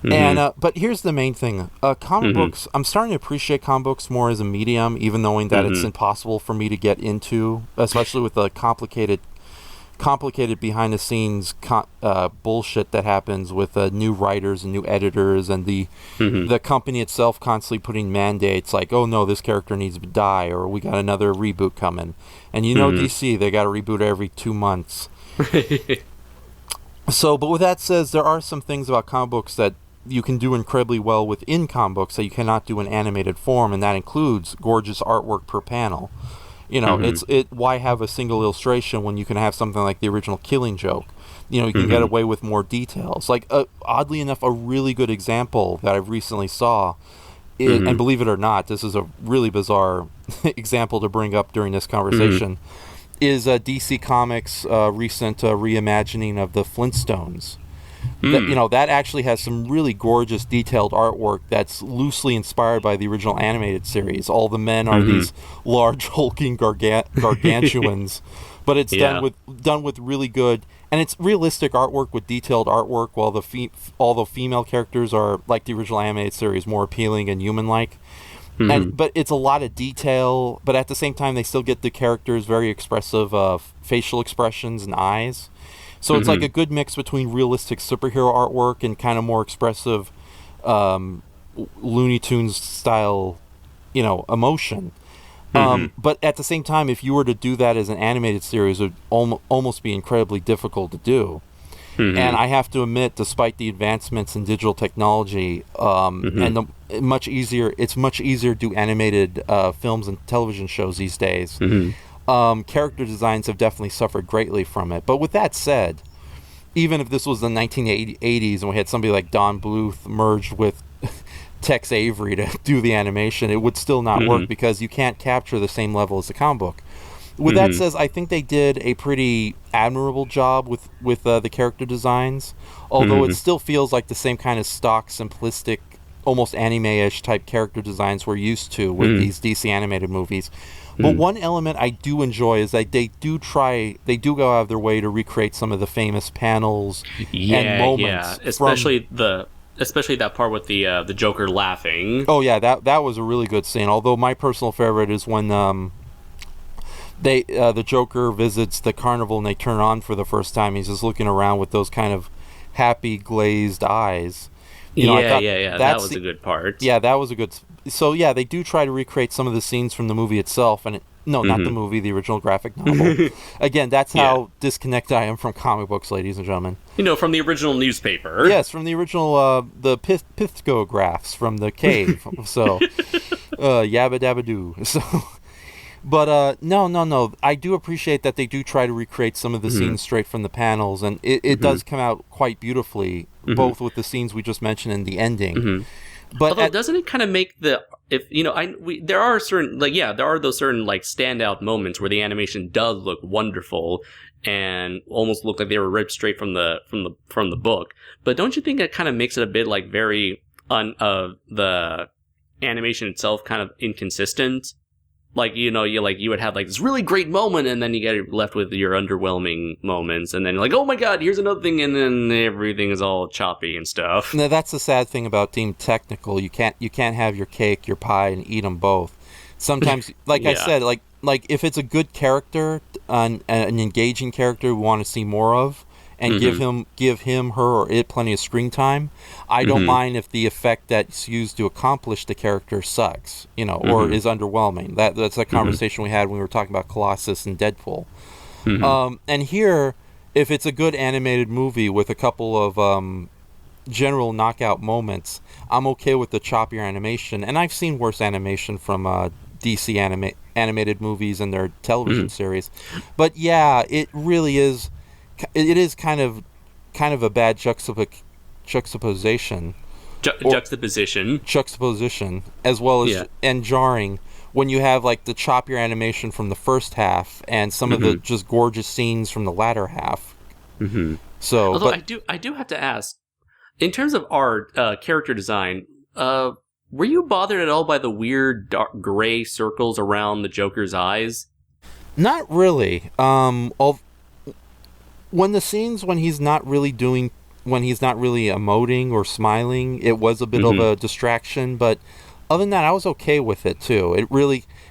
[SPEAKER 2] And but here's the main thing: comic books. I'm starting to appreciate comic books more as a medium, even knowing that it's impossible for me to get into, especially with the complicated behind the scenes bullshit that happens with new writers and new editors, and the company itself constantly putting mandates like, oh no, this character needs to die, or we got another reboot coming. And DC, they got to reboot every 2 months. So, but with that said, there are some things about comic books that you can do incredibly well within comic books that you cannot do in animated form, and that includes gorgeous artwork per panel. Why have a single illustration when you can have something like the original Killing Joke? You can get away with more details. Like, oddly enough, a really good example that I've recently saw, and believe it or not, this is a really bizarre example to bring up during this conversation, is DC Comics' recent reimagining of the Flintstones. That actually has some really gorgeous detailed artwork that's loosely inspired by the original animated series. All the men are these large hulking gargantuans, but it's done with really good, and it's realistic artwork with detailed artwork, while all the female characters are, like the original animated series, more appealing and human-like. But it's a lot of detail, but at the same time they still get the characters very expressive facial expressions and eyes. So it's like a good mix between realistic superhero artwork and kind of more expressive Looney Tunes style, emotion. But at the same time, if you were to do that as an animated series, it would almost be incredibly difficult to do. And I have to admit, despite the advancements in digital technology, and it's much easier to do animated films and television shows these days. Character designs have definitely suffered greatly from it. But with that said, even if this was the 1980s and we had somebody like Don Bluth merged with Tex Avery to do the animation, it would still not work because you can't capture the same level as the comic book. With that said, I think they did a pretty admirable job with the character designs, although it still feels like the same kind of stock, simplistic, almost anime-ish type character designs we're used to with these DC animated movies. But one element I do enjoy is that they do go out of their way to recreate some of the famous panels and moments.
[SPEAKER 1] Especially that part with the Joker laughing.
[SPEAKER 2] Oh yeah, that was a really good scene. Although my personal favorite is when the Joker visits the carnival and they turn on for the first time. He's just looking around with those kind of happy glazed eyes.
[SPEAKER 1] That was a good part.
[SPEAKER 2] Yeah, that was a good. So yeah, they do try to recreate some of the scenes from the movie itself, and not the movie, the original graphic novel. Again, that's how disconnected I am from comic books, ladies and gentlemen.
[SPEAKER 1] From the original newspaper.
[SPEAKER 2] Yes, from the original the pithgographs from the cave. So, yabba dabba doo. So. But no. I do appreciate that they do try to recreate some of the scenes straight from the panels, and it does come out quite beautifully, both with the scenes we just mentioned and the ending. But
[SPEAKER 1] although doesn't it kind of make there are certain there are those certain standout moments where the animation does look wonderful and almost look like they were ripped straight from the book. But don't you think it kind of makes it a bit very the animation itself kind of inconsistent? You would have this really great moment, and then you get left with your underwhelming moments, and then you're like, oh my god, here's another thing, and then everything is all choppy and stuff.
[SPEAKER 2] Now that's the sad thing about being technical. You can't have your cake, your pie, and eat them both. Sometimes, I said, if it's a good character, an engaging character we want to see more of, and give him, her, or it plenty of screen time, I don't mind if the effect that's used to accomplish the character sucks, or is underwhelming. That's a conversation we had when we were talking about Colossus and Deadpool. And here, if it's a good animated movie with a couple of general knockout moments, I'm okay with the choppier animation. And I've seen worse animation from DC animated movies and their television series. But yeah, it really is. It is kind of a bad juxtaposition, as well as and jarring when you have the choppier animation from the first half and some of the just gorgeous scenes from the latter half.
[SPEAKER 1] Mm-hmm.
[SPEAKER 2] So,
[SPEAKER 1] although
[SPEAKER 2] but
[SPEAKER 1] I do have to ask, in terms of art, character design, were you bothered at all by the weird dark gray circles around the Joker's eyes?
[SPEAKER 2] not really. When the scenes when he's not really emoting or smiling, it was a bit of a distraction, but other than that, I was okay with it too.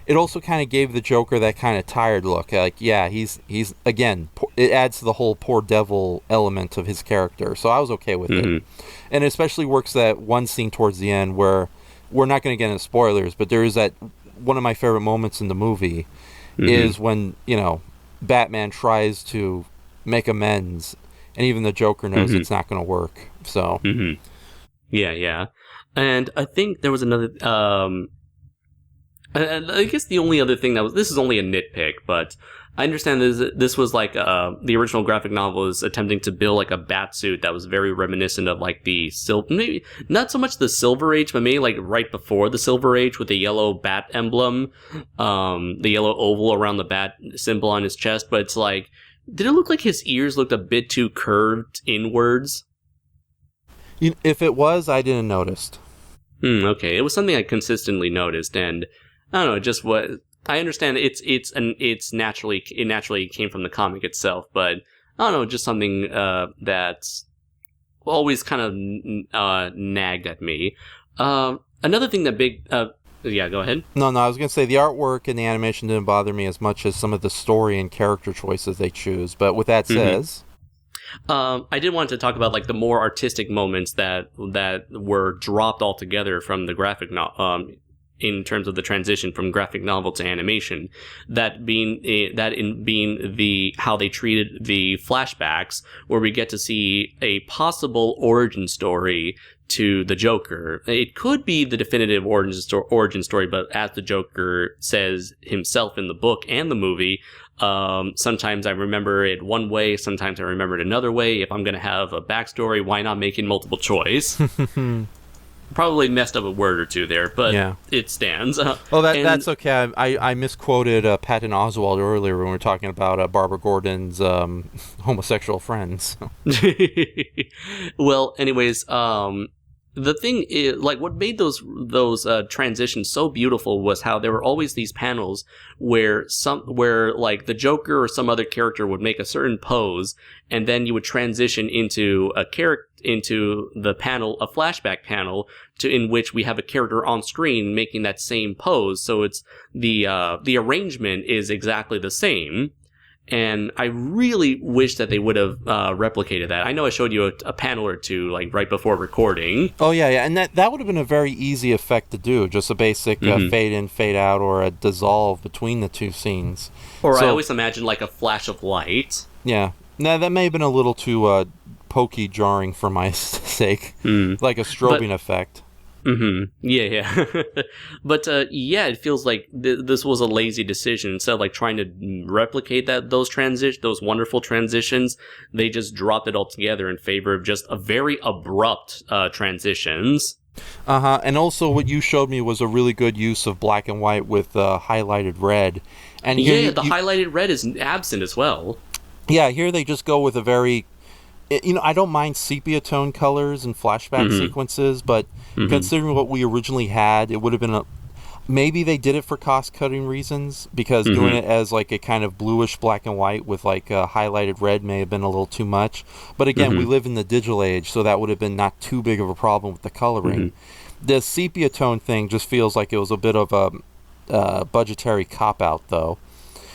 [SPEAKER 2] It also kind of gave the Joker that kind of tired look. Like, yeah, he's again, it adds to the whole poor devil element of his character. So I was okay with it. And it especially works that one scene towards the end where we're not going to get into spoilers, but there is that one of my favorite moments in the movie is when, Batman tries to make amends, and even the Joker knows it's not going to work. So,
[SPEAKER 1] yeah, and I think there was another. And I guess the only other thing this is only a nitpick, but I understand this was like the original graphic novel was attempting to build like a bat suit that was very reminiscent of like the maybe not so much the Silver Age, but maybe like right before the Silver Age with the yellow bat emblem, the yellow oval around the bat symbol on his chest. But it's like, did it look like his ears looked a bit too curved inwards?
[SPEAKER 2] If it was, I didn't notice.
[SPEAKER 1] Okay, it was something I consistently noticed, and I don't know, just what I understand. It naturally came from the comic itself, but I don't know, just something that's always kind of nagged at me. Another thing that yeah, go ahead.
[SPEAKER 2] No, I was gonna say the artwork and the animation didn't bother me as much as some of the story and character choices they choose. But with that says.
[SPEAKER 1] I did want to talk about like the more artistic moments that were dropped altogether from the graphic novel, in terms of the transition from graphic novel to animation. That being how they treated the flashbacks, where we get to see a possible origin story to the Joker. It could be the definitive origin story, but as the Joker says himself in the book and the movie. Sometimes I remember it one way, sometimes I remember it another way. If I'm going to have a backstory, why not make it multiple choice? Probably messed up a word or two there, but it stands.
[SPEAKER 2] That's okay. I misquoted Patton Oswalt earlier when we were talking about Barbara Gordon's homosexual friends.
[SPEAKER 1] Well, anyways, the thing is, like, what made those transitions so beautiful was how there were always these panels where like the Joker or some other character would make a certain pose, and then you would transition into the panel, a flashback panel, in which we have a character on screen making that same pose. So it's the arrangement is exactly the same. And I really wish that they would have replicated that. I know I showed you a panel or two, like, right before recording.
[SPEAKER 2] Oh, yeah. And that would have been a very easy effect to do. Just a basic fade in, fade out, or a dissolve between the two scenes.
[SPEAKER 1] Or I always imagine, like, a flash of light.
[SPEAKER 2] Yeah. Now, that may have been a little too pokey, jarring for my sake. Like a strobing effect.
[SPEAKER 1] Yeah. But it feels like this was a lazy decision. Instead of like trying to replicate those wonderful transitions, they just dropped it all together in favor of just a very abrupt transitions.
[SPEAKER 2] And also what you showed me was a really good use of black and white with highlighted red. And
[SPEAKER 1] here, the highlighted red is absent as well.
[SPEAKER 2] Yeah, here they just go with a very... I don't mind sepia tone colors and flashback sequences, but considering what we originally had, it would have been maybe they did it for cost-cutting reasons, because doing it as like a kind of bluish black and white with like highlighted red may have been a little too much. But again, we live in the digital age, so that would have been not too big of a problem with the coloring. The sepia tone thing just feels like it was a bit of a budgetary cop-out, though.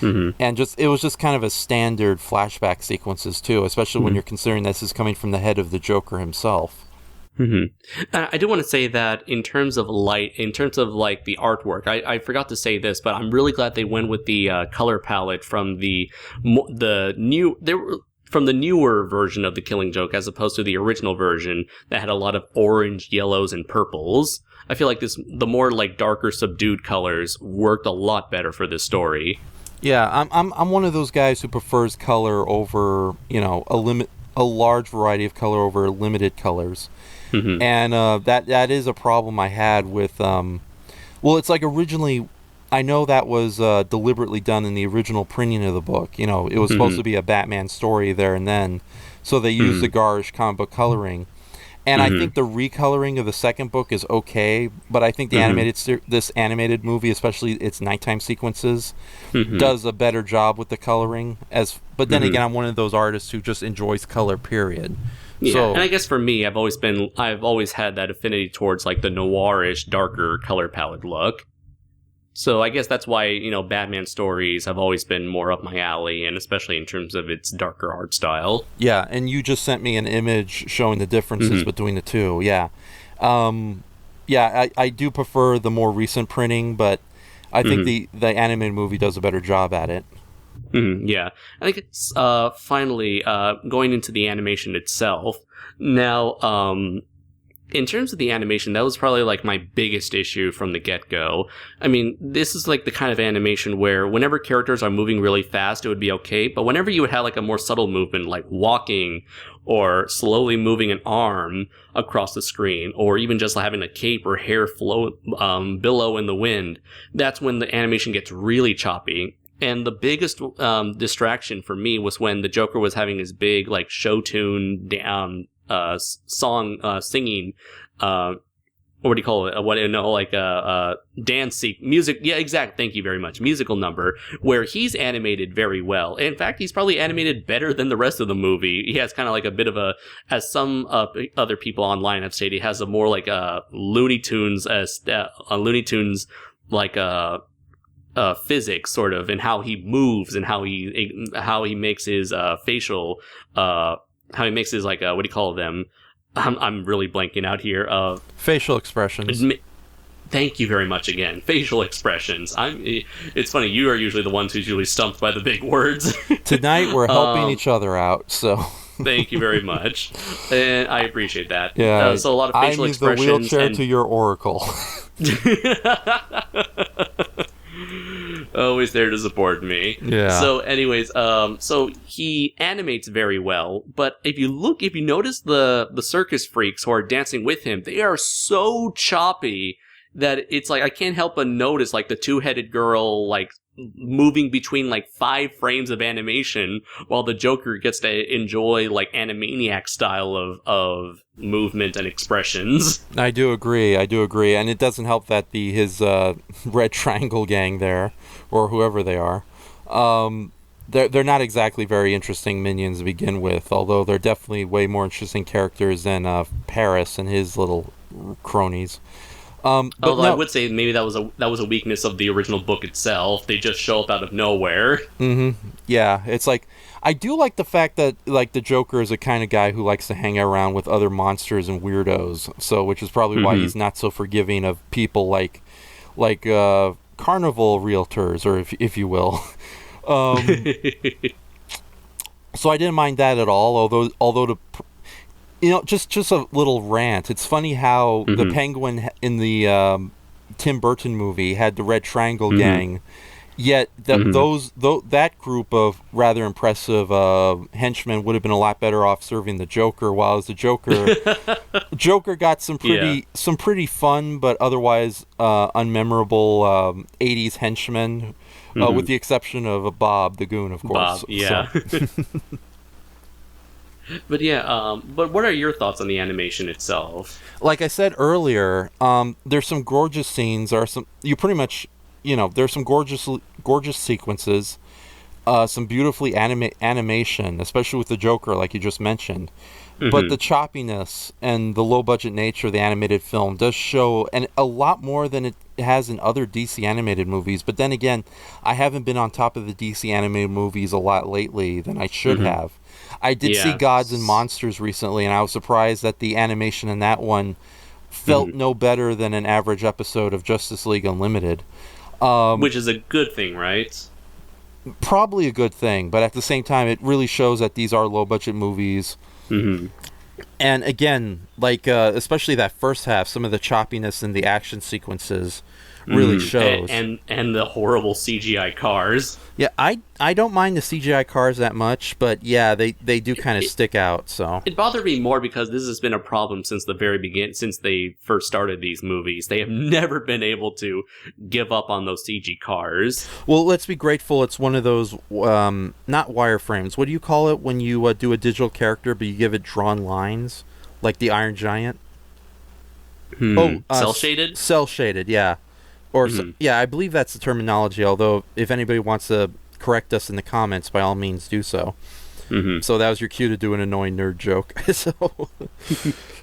[SPEAKER 2] And it was just kind of a standard flashback sequences too, especially when you're considering this is coming from the head of the Joker himself.
[SPEAKER 1] I do want to say that in terms of like the artwork, I forgot to say this, but I'm really glad they went with the color palette from the newer version of the Killing Joke, as opposed to the original version that had a lot of orange, yellows, and purples. I feel like the more like darker, subdued colors worked a lot better for this story.
[SPEAKER 2] Yeah, I'm one of those guys who prefers color over, a large variety of color over limited colors. And that is a problem I had with it's like originally I know that was deliberately done in the original printing of the book. You know, it was supposed to be a Batman story there and then, so they used the garish comic book coloring. And I think the recoloring of the second book is okay, but I think the this animated movie, especially its nighttime sequences, does a better job with the coloring. But then again, I'm one of those artists who just enjoys color. Period.
[SPEAKER 1] Yeah,
[SPEAKER 2] so,
[SPEAKER 1] and I guess for me, I've always had that affinity towards like the noirish, darker color palette look. So I guess that's why, you know, Batman stories have always been more up my alley, and especially in terms of its darker art style.
[SPEAKER 2] Yeah, and you just sent me an image showing the differences between the two. Yeah. I do prefer the more recent printing, but I think the animated movie does a better job at it.
[SPEAKER 1] Yeah. I think it's finally going into the animation itself. Now, in terms of the animation, that was probably like my biggest issue from the get-go. I mean, this is like the kind of animation where whenever characters are moving really fast, it would be okay, but whenever you would have like a more subtle movement, like walking or slowly moving an arm across the screen, or even just having a cape or hair billow in the wind, that's when the animation gets really choppy. And the biggest distraction for me was when the Joker was having his big like show tune song singing, what do you call it? Dance music. Yeah, exactly. Thank you very much. Musical number where he's animated very well. In fact, he's probably animated better than the rest of the movie. He has kind of like a bit of as some other people online have stated, he has a more like Looney Tunes like physics sort of, and how he moves and how he makes his facial how he makes his like what do you call them? I'm really blanking out here.
[SPEAKER 2] Facial expressions.
[SPEAKER 1] Thank you very much again. Facial expressions. It's funny. You are usually the ones who's usually stumped by the big words.
[SPEAKER 2] Tonight we're helping each other out. So.
[SPEAKER 1] Thank you very much, and I appreciate that.
[SPEAKER 2] Yeah.
[SPEAKER 1] So a lot of facial expressions.
[SPEAKER 2] I need the wheelchair to your oracle.
[SPEAKER 1] Always there to support me.
[SPEAKER 2] Yeah.
[SPEAKER 1] So anyways, so he animates very well, but if you notice the circus freaks who are dancing with him, they are so choppy that it's like I can't help but notice like the two-headed girl like moving between like 5 frames of animation while the Joker gets to enjoy like Animaniac style of movement and expressions.
[SPEAKER 2] I do agree, and it doesn't help that his Red Triangle gang there, or whoever they are, they're not exactly very interesting minions to begin with, although they're definitely way more interesting characters than Paris and his little cronies.
[SPEAKER 1] Although I would say maybe that was a weakness of the original book itself. They just show up out of nowhere.
[SPEAKER 2] Yeah, it's like I do like the fact that like the Joker is a kind of guy who likes to hang around with other monsters and weirdos. So, which is probably why he's not so forgiving of people like carnival realtors, or if you will. So I didn't mind that at all. Although just a little rant. It's funny how the Penguin in the Tim Burton movie had the Red Triangle gang, yet that group of rather impressive henchmen would have been a lot better off serving the Joker, while as the Joker got some pretty fun but otherwise unmemorable 80s henchmen, with the exception of Bob the Goon, of course.
[SPEAKER 1] Bob, yeah. So. But but what are your thoughts on the animation itself?
[SPEAKER 2] Like I said earlier, there's some gorgeous scenes. There's some gorgeous sequences, some beautifully animation, especially with the Joker, like you just mentioned. But the choppiness and the low-budget nature of the animated film does show, and a lot more than it has in other DC animated movies. But then again, I haven't been on top of the DC animated movies a lot lately than I should have. I did see Gods and Monsters recently, and I was surprised that the animation in that one felt no better than an average episode of Justice League Unlimited.
[SPEAKER 1] Which is a good thing, right?
[SPEAKER 2] Probably a good thing, but at the same time, it really shows that these are low-budget movies. And again, like especially that first half, some of the choppiness in the action sequences really shows.
[SPEAKER 1] And the horrible CGI cars.
[SPEAKER 2] Yeah, I don't mind the CGI cars that much, but yeah, they do kind of stick out. So
[SPEAKER 1] it bothered me more because this has been a problem since the very beginning, since they first started these movies. They have never been able to give up on those CG cars.
[SPEAKER 2] Well, let's be grateful. It's one of those not wireframes. What do you call it when you do a digital character but you give it drawn lines, like the Iron Giant?
[SPEAKER 1] Cell shaded.
[SPEAKER 2] Cell shaded, yeah. Or yeah, I believe that's the terminology. Although, if anybody wants to correct us in the comments, by all means, do so. So that was your cue to do an annoying nerd joke.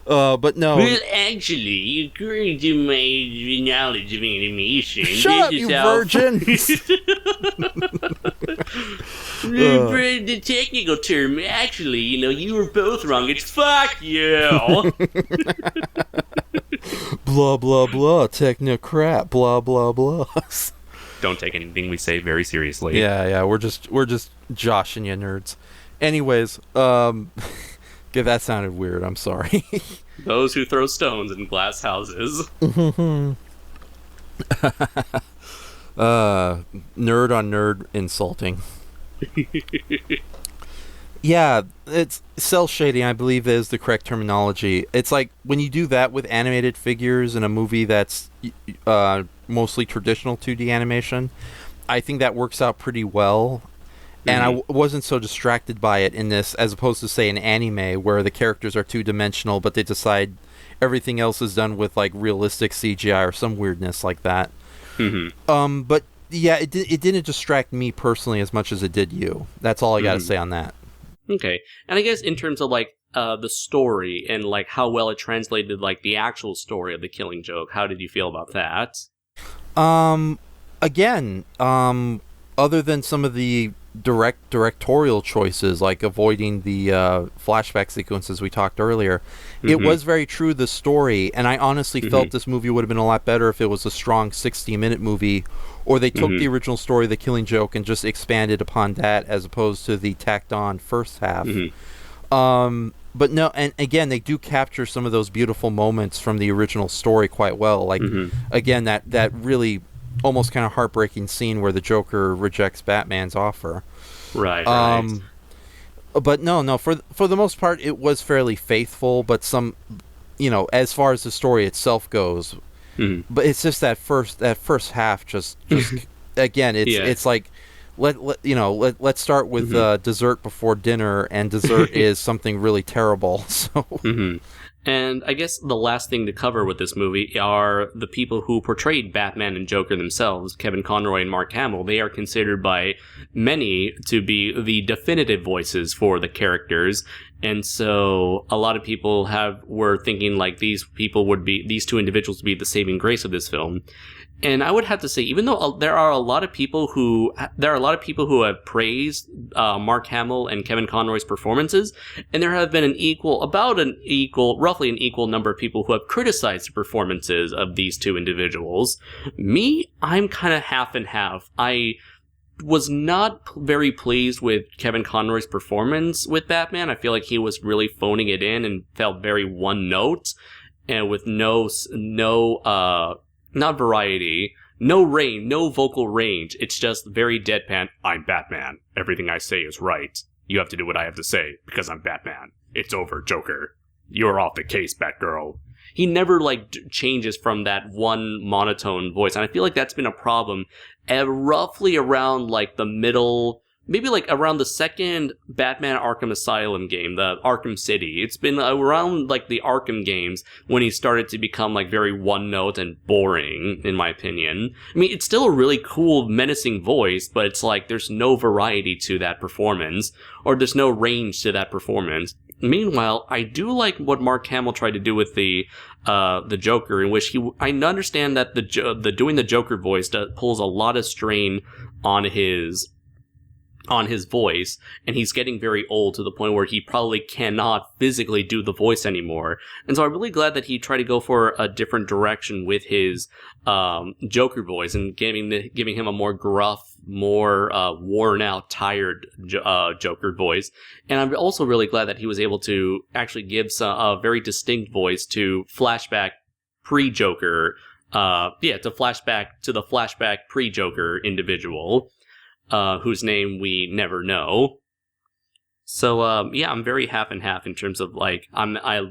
[SPEAKER 2] But no.
[SPEAKER 1] Well, actually, according to my knowledge of animation,
[SPEAKER 2] shut up, you virgin!
[SPEAKER 1] The technical term, actually, you were both wrong. It's fuck you.
[SPEAKER 2] Blah blah blah, technocrat, blah blah blah.
[SPEAKER 1] Don't take anything we say very seriously.
[SPEAKER 2] Yeah, we're just joshing you nerds. Anyways, that sounded weird. I'm sorry.
[SPEAKER 1] Those who throw stones in glass houses.
[SPEAKER 2] Nerd on nerd insulting. Yeah, it's cell shading, I believe, is the correct terminology. It's like when you do that with animated figures in a movie that's mostly traditional 2D animation, I think that works out pretty well. And I wasn't so distracted by it in this, as opposed to, say, an anime where the characters are two-dimensional, but they decide everything else is done with, like, realistic CGI or some weirdness like that. But, yeah, it didn't distract me personally as much as it did you. That's all I got to say on that.
[SPEAKER 1] Okay. And I guess in terms of, like, the story and, like, how well it translated, like, the actual story of The Killing Joke, how did you feel about that?
[SPEAKER 2] Again, other than some of the directorial choices, like avoiding the flashback sequences we talked earlier, it was very true to the story, and I honestly felt this movie would have been a lot better if it was a strong 60-minute movie, or they took the original story of The Killing Joke and just expanded upon that as opposed to the tacked on first half. But no, and again, they do capture some of those beautiful moments from the original story quite well, like again, that really almost kind of heartbreaking scene where the Joker rejects Batman's offer.
[SPEAKER 1] Right.
[SPEAKER 2] But no, for the most part, it was fairly faithful, but some, as far as the story itself goes, but it's just that first half, just again, it's like, let's start with dessert before dinner, and dessert is something really terrible. So.
[SPEAKER 1] And I guess the last thing to cover with this movie are the people who portrayed Batman and Joker themselves, Kevin Conroy and Mark Hamill. They are considered by many to be the definitive voices for the characters. And so a lot of people were thinking like these two individuals would be the saving grace of this film. And I would have to say, even though there are a lot of people who have praised Mark Hamill and Kevin Conroy's performances, and there have been roughly an equal number of people who have criticized the performances of these two individuals. Me, I'm kind of half and half. I was not very pleased with Kevin Conroy's performance with Batman. I feel like he was really phoning it in and felt very one note, and with not variety, no vocal range. It's just very deadpan. I'm Batman. Everything I say is right. You have to do what I have to say because I'm Batman. It's over, Joker. You're off the case, Batgirl. He never changes from that one monotone voice, and I feel like that's been a problem roughly around the middle. Maybe around the second Batman Arkham Asylum game, the Arkham City. It's been around the Arkham games when he started to become very one note and boring, in my opinion. I mean, it's still a really cool, menacing voice, but it's there's no variety to that performance, or there's no range to that performance. Meanwhile, I do like what Mark Hamill tried to do with the Joker, in which I understand that doing the Joker voice pulls a lot of strain on his voice, and he's getting very old to the point where he probably cannot physically do the voice anymore. And so I'm really glad that he tried to go for a different direction with his Joker voice and giving him a more gruff, more worn out, tired Joker voice. And I'm also really glad that he was able to actually give a very distinct voice to flashback pre-Joker to flashback to the flashback pre-Joker individual, whose name we never know. So I'm very half and half in terms of like I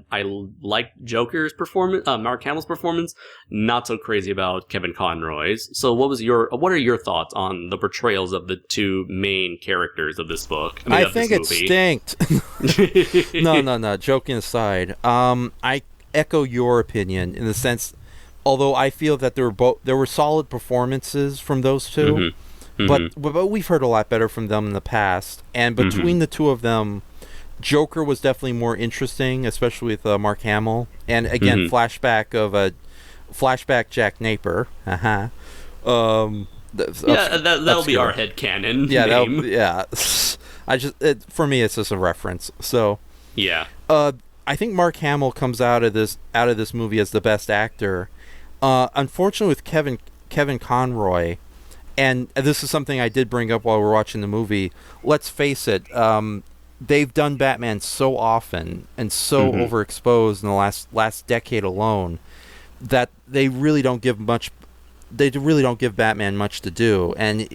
[SPEAKER 1] like Joker's performance, Mark Hamill's performance, not so crazy about Kevin Conroy's. So what are your thoughts on the portrayals of the two main characters of this book?
[SPEAKER 2] I think it stinked. No. Joking aside, I echo your opinion in the sense, although I feel that there were solid performances from those two.
[SPEAKER 1] Mm-hmm.
[SPEAKER 2] But we've heard a lot better from them in the past, and between the two of them, Joker was definitely more interesting, especially with Mark Hamill, and again, flashback Jack Napier. That'll
[SPEAKER 1] be our headcanon.
[SPEAKER 2] For me, it's just a reference. So
[SPEAKER 1] yeah,
[SPEAKER 2] I think Mark Hamill comes out of this movie as the best actor. Unfortunately, with Kevin Conroy. And this is something I did bring up while we were watching the movie. Let's face it, they've done Batman so often and so overexposed in the last decade alone that they really don't give Batman much to do. And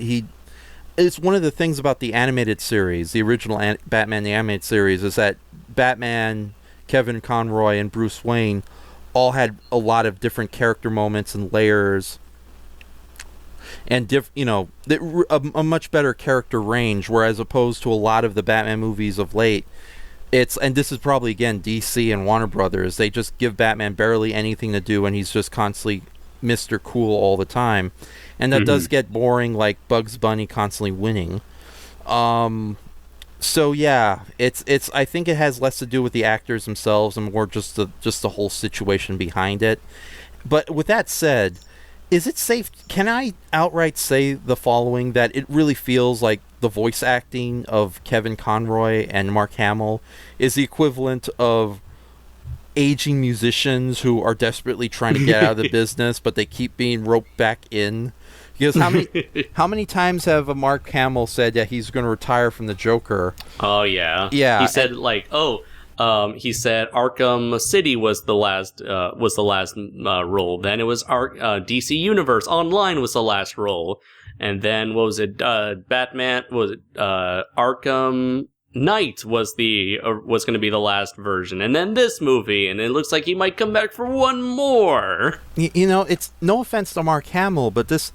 [SPEAKER 2] it's one of the things about the animated series, the original Batman the animated series, is that Batman, Kevin Conroy, and Bruce Wayne all had a lot of different character moments and layers. And a much better character range, whereas opposed to a lot of the Batman movies of late, and this is probably again DC and Warner Brothers, they just give Batman barely anything to do, and he's just constantly Mr. Cool all the time, and that does get boring, like Bugs Bunny constantly winning. So yeah, it's I think it has less to do with the actors themselves and more just the whole situation behind it. But with that said, is it safe? Can I outright say the following, that it really feels like the voice acting of Kevin Conroy and Mark Hamill is the equivalent of aging musicians who are desperately trying to get out of the business, but they keep being roped back in? Because how many times have Mark Hamill said that he's going to retire from the Joker?
[SPEAKER 1] Oh yeah,
[SPEAKER 2] yeah.
[SPEAKER 1] He said he said Arkham City was the last role. Then it was DC Universe Online was the last role, and then what was it? Batman Arkham Knight was going to be the last version, and then this movie, and it looks like he might come back for one more.
[SPEAKER 2] It's no offense to Mark Hamill, but this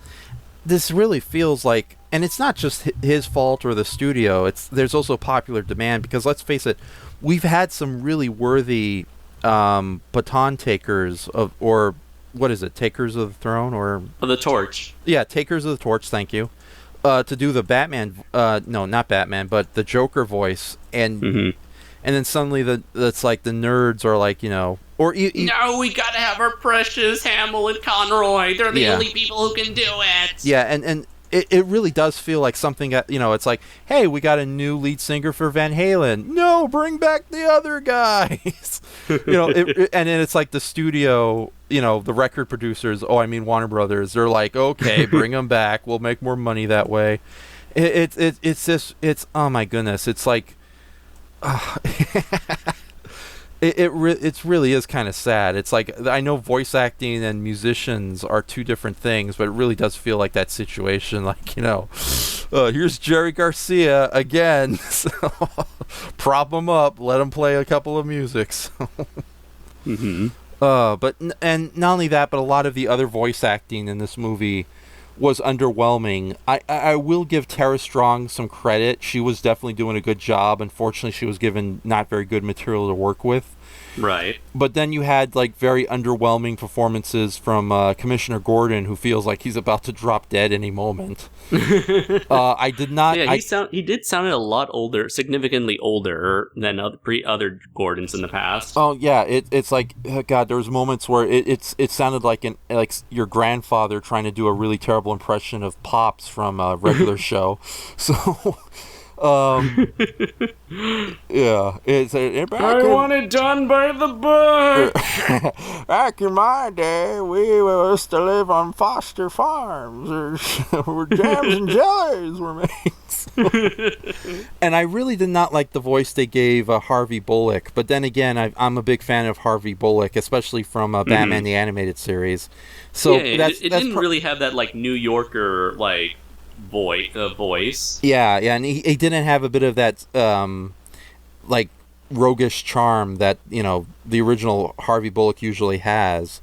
[SPEAKER 2] really feels like, and it's not just his fault or the studio. There's also popular demand, because let's face it, we've had some really worthy baton takers or what is it, takers of the throne or
[SPEAKER 1] the torch? Yeah,
[SPEAKER 2] takers of the torch. Thank you. To do the Batman, no, not Batman, but the Joker voice, and then suddenly that's like the nerds are like, no, we gotta have our precious Hamill and Conroy. They're the only people who can do it. Yeah, and it really does feel like something, it's like, hey, we got a new lead singer for Van Halen. No, bring back the other guys. And then it's like the studio, the record producers, Warner Brothers, they're like, okay, bring them back. We'll make more money that way. It's oh my goodness. It's like, it really is kind of sad. It's like, I know voice acting and musicians are two different things, but it really does feel like that situation. Like, here's Jerry Garcia again. So, prop him up, let him play a couple of musics. But not only that, but a lot of the other voice acting in this movie was underwhelming. I will give Tara Strong some credit. She was definitely doing a good job. Unfortunately, she was given not very good material to work with.
[SPEAKER 1] Right.
[SPEAKER 2] But then you had like very underwhelming performances from Commissioner Gordon, who feels like he's about to drop dead any moment. I did not.
[SPEAKER 1] Yeah, he did sound a lot older, significantly older than other Gordons in the past.
[SPEAKER 2] Oh yeah, it's like, God, there was moments where it sounded like your grandfather trying to do a really terrible impression of Pops from a regular show. So. Yeah,
[SPEAKER 1] I want it done by the book.
[SPEAKER 2] Back in my day, we used to live on Foster Farms, where jams and jellies were made. And I really did not like the voice they gave Harvey Bullock. But then again, I'm a big fan of Harvey Bullock, especially from Batman the Animated Series. So
[SPEAKER 1] yeah, it didn't really have that like New Yorker like voice.
[SPEAKER 2] Yeah, and he didn't have a bit of that like roguish charm that the original Harvey Bullock usually has.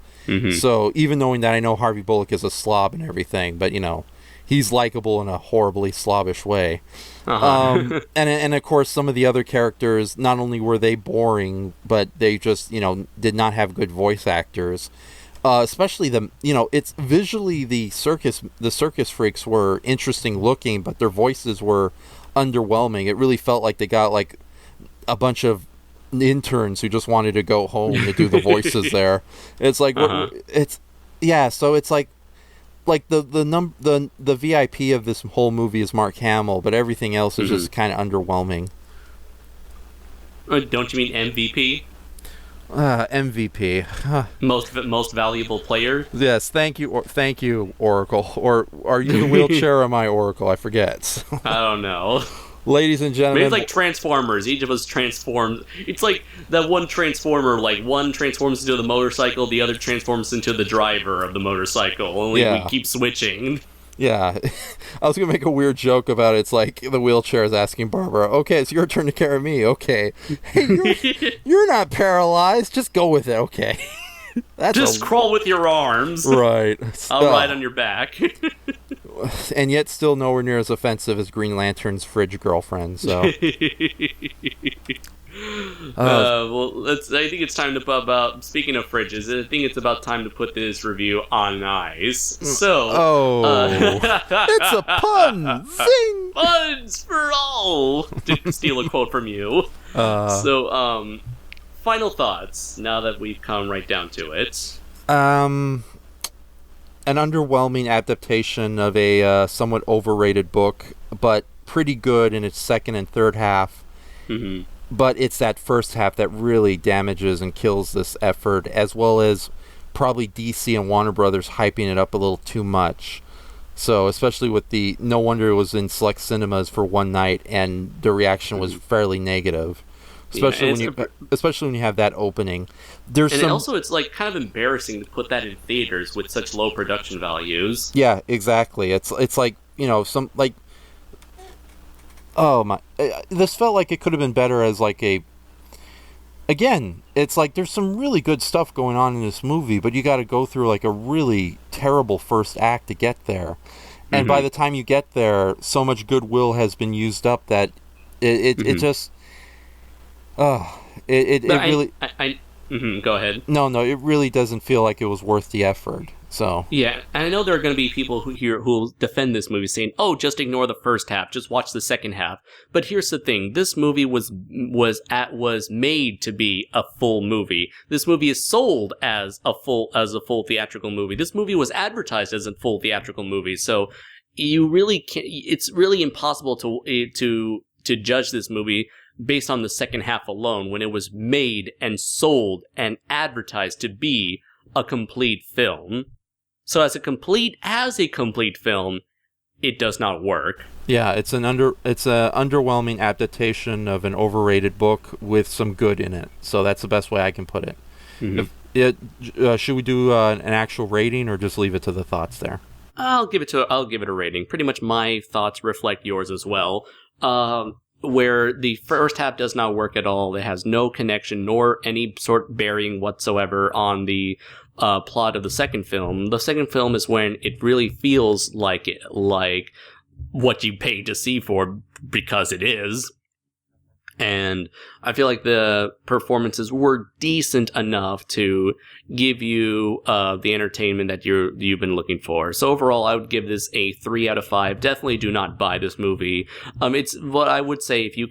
[SPEAKER 2] So even knowing that, I know Harvey Bullock is a slob and everything, but he's likable in a horribly slobbish way. And of course, some of the other characters, not only were they boring, but they just did not have good voice actors. Especially it's visually the circus freaks were interesting looking, but their voices were underwhelming. It really felt like they got like a bunch of interns who just wanted to go home to do the voices there. It's like so it's like the VIP of this whole movie is Mark Hamill, but everything else is just kind of underwhelming.
[SPEAKER 1] Don't you mean MVP?
[SPEAKER 2] MVP.
[SPEAKER 1] Most valuable player?
[SPEAKER 2] Yes, thank you, Oracle. Or are you the wheelchair or am I Oracle? I forget.
[SPEAKER 1] I don't know.
[SPEAKER 2] Ladies and gentlemen...
[SPEAKER 1] Maybe it's like Transformers. Each of us transforms... It's like that one Transformer, like one transforms into the motorcycle, the other transforms into the driver of the motorcycle. Only we keep switching. Yeah.
[SPEAKER 2] I was going to make a weird joke about it. It's like the wheelchair is asking Barbara, okay, it's your turn to carry me. Okay. Hey, you're not paralyzed. Just go with it. Okay.
[SPEAKER 1] Just crawl with your arms.
[SPEAKER 2] Right.
[SPEAKER 1] I'll ride on your back.
[SPEAKER 2] And yet still nowhere near as offensive as Green Lantern's fridge girlfriend, so...
[SPEAKER 1] Well, I think it's time to speaking of fridges, I think it's about time to put this review on ice. So,
[SPEAKER 2] it's a pun. Zing!
[SPEAKER 1] Puns for all. To steal a quote from you. Final thoughts. Now that we've come right down to it.
[SPEAKER 2] An underwhelming adaptation of a somewhat overrated book, but pretty good in its second and third half. But it's that first half that really damages and kills this effort, as well as probably DC and Warner Brothers hyping it up a little too much. So, especially with no wonder it was in select cinemas for one night, and the reaction was fairly negative. Especially when you have that opening.
[SPEAKER 1] Also, it's like kind of embarrassing to put that in theaters with such low production values.
[SPEAKER 2] Yeah, exactly. It's like some like. Oh my! This felt like it could have been better as like a. Again, it's like there's some really good stuff going on in this movie, but you got to go through like a really terrible first act to get there, and by the time you get there, so much goodwill has been used up that it just. It really.
[SPEAKER 1] Go ahead.
[SPEAKER 2] No, it really doesn't feel like it was worth the effort. So
[SPEAKER 1] yeah, and I know there are going to be people who will defend this movie, saying, "Oh, just ignore the first half, just watch the second half." But here's the thing: this movie was made to be a full movie. This movie is sold as a full theatrical movie. This movie was advertised as a full theatrical movie. So you really can't. It's really impossible to judge this movie based on the second half alone, when it was made and sold and advertised to be a complete film. So as a complete film, it does not work.
[SPEAKER 2] Yeah, it's a underwhelming adaptation of an overrated book with some good in it. So that's the best way I can put it. Should we do an actual rating or just leave it to the thoughts there?
[SPEAKER 1] I'll give it a rating. Pretty much my thoughts reflect yours as well. Where the first half does not work at all. It has no connection nor any sort of bearing whatsoever on the plot of the second film. The second film is when it really feels like what you paid to see for, because it is. And I feel like the performances were decent enough to give you the entertainment that you've been looking for. So overall, I would give this a 3 out of 5. Definitely do not buy this movie. It's what I would say, if you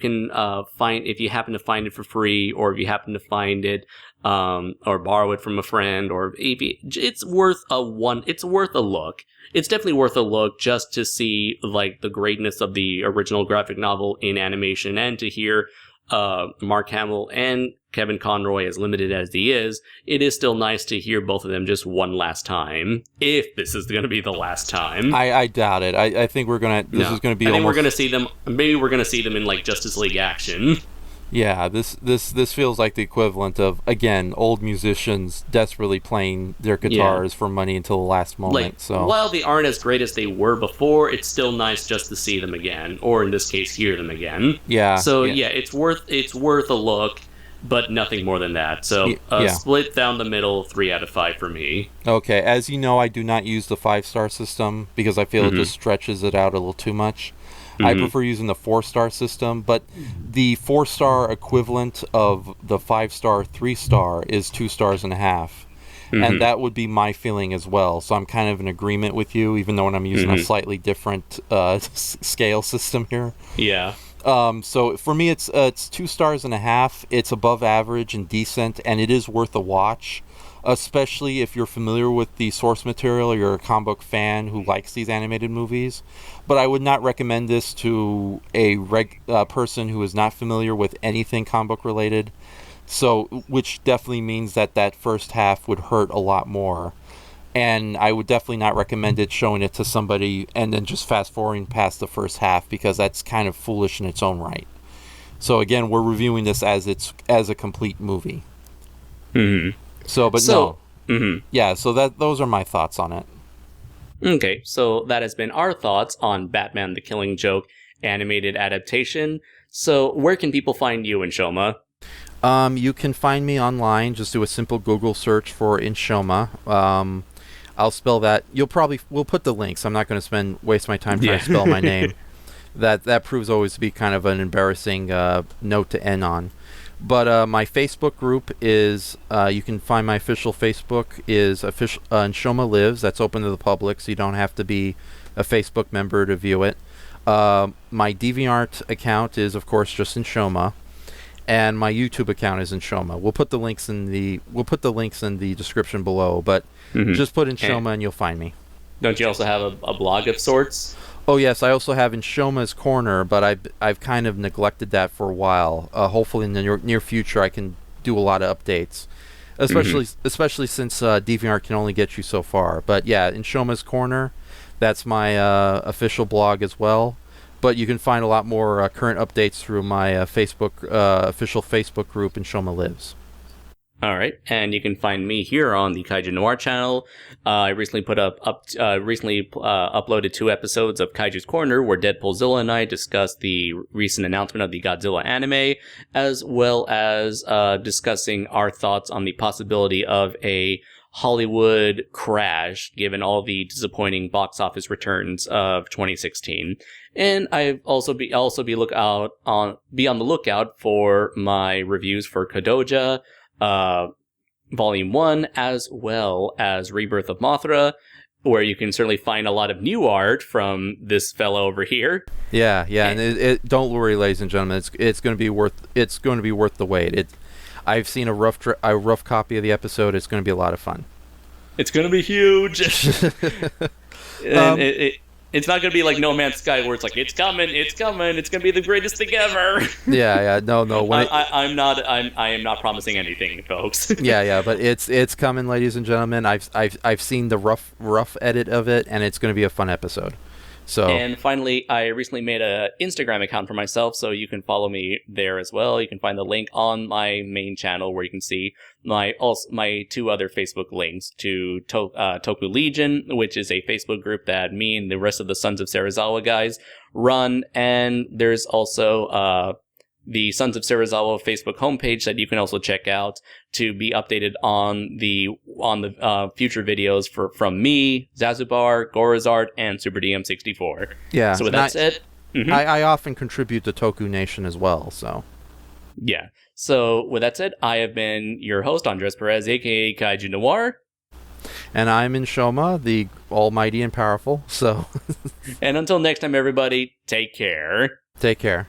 [SPEAKER 1] happen to find it for free, or if you happen to find it or borrow it from a friend, or it's worth a look. It's definitely worth a look just to see like the greatness of the original graphic novel in animation, and to hear Mark Hamill and Kevin Conroy, as limited as he is, it is still nice to hear both of them just one last time. If this is going to be the last time,
[SPEAKER 2] I doubt it. I think we're gonna. This is gonna be. I think
[SPEAKER 1] we're gonna see them. Maybe we're gonna see them in like Justice League action.
[SPEAKER 2] Yeah, this feels like the equivalent of, again, old musicians desperately playing their guitars for money until the last moment. So
[SPEAKER 1] while they aren't as great as they were before, it's still nice just to see them again, or in this case, hear them again.
[SPEAKER 2] Yeah.
[SPEAKER 1] So it's worth a look, but nothing more than that. So split down the middle, 3 out of 5 for me.
[SPEAKER 2] Okay, as you know, I do not use the 5-star system because I feel it just stretches it out a little too much. I prefer using the 4-star system, but the 4-star equivalent of the 5-star 3-star is 2.5 stars. And that would be my feeling as well. So I'm kind of in agreement with you, even though I'm using a slightly different scale system here.
[SPEAKER 1] Yeah.
[SPEAKER 2] So for me, it's 2.5 stars. It's above average and decent, and it is worth a watch, especially if you're familiar with the source material or you're a comic book fan who likes these animated movies. But I would not recommend this to a person who is not familiar with anything comic book related. So, which definitely means that first half would hurt a lot more. And I would definitely not recommend showing it to somebody and then just fast forwarding past the first half, because that's kind of foolish in its own right. So again, we're reviewing this as a complete movie. So those are my thoughts on it.
[SPEAKER 1] Okay, so that has been our thoughts on Batman the Killing Joke animated adaptation. So where can people find you, Enshohma?
[SPEAKER 2] You can find me online. Just do a simple Google search for Enshohma. I'll spell that. We'll put the links. I'm not going to waste my time trying to spell my name. That proves always to be kind of an embarrassing note to end on. But my Facebook group is, you can find my official Facebook is Enshohma Lives. That's open to the public, so you don't have to be a Facebook member to view it. My DeviantArt account is, of course, just Enshohma, and my YouTube account is Enshohma. We'll put the links in the description below, but just put Enshohma and you'll find me.
[SPEAKER 1] Don't you also have a blog of sorts?
[SPEAKER 2] Oh yes, I also have Enshohma's Corner, but I've kind of neglected that for a while. Hopefully in the near future I can do a lot of updates, especially since DeviantArt can only get you so far. But yeah, Enshohma's Corner, that's my official blog as well. But you can find a lot more current updates through my official Facebook group, Enshohma Lives.
[SPEAKER 1] All right, and you can find me here on the Kaiju Noir channel. I recently uploaded 2 episodes of Kaiju's Corner, where Deadpoolzilla and I discussed the recent announcement of the Godzilla anime, as well as discussing our thoughts on the possibility of a Hollywood crash, given all the disappointing box office returns of 2016. And I've also be on the lookout for my reviews for Kodoja, Volume 1, as well as Rebirth of Mothra, where you can certainly find a lot of new art from this fellow over here.
[SPEAKER 2] Yeah, and don't worry, ladies and gentlemen, it's going to be worth the wait. I've seen a rough copy of the episode. It's going to be a lot of fun.
[SPEAKER 1] It's going to be huge. It's not going to be like No Man's Sky, where it's like, it's coming, it's going to be the greatest thing ever.
[SPEAKER 2] No.
[SPEAKER 1] I am not promising anything, folks.
[SPEAKER 2] But it's coming, ladies and gentlemen. I've seen the rough edit of it, and it's going to be a fun episode. So, and
[SPEAKER 1] finally, I recently made an Instagram account for myself, so you can follow me there as well. You can find the link on my main channel, where you can see my 2 other Facebook links to Toku Legion, which is a Facebook group that me and the rest of the Sons of Serizawa guys run, and there's also the Sons of Serizawa Facebook homepage that you can also check out to be updated on the future videos from me, Zazubar, Gorazard, and Super DM64.
[SPEAKER 2] Yeah.
[SPEAKER 1] So with that said,
[SPEAKER 2] I often contribute to Toku Nation as well. So
[SPEAKER 1] yeah. So with that said, I have been your host, Andres Perez, aka Kaiju Noir.
[SPEAKER 2] And I'm Enshohma, the almighty and powerful. So
[SPEAKER 1] and until next time, everybody, take care.
[SPEAKER 2] Take care.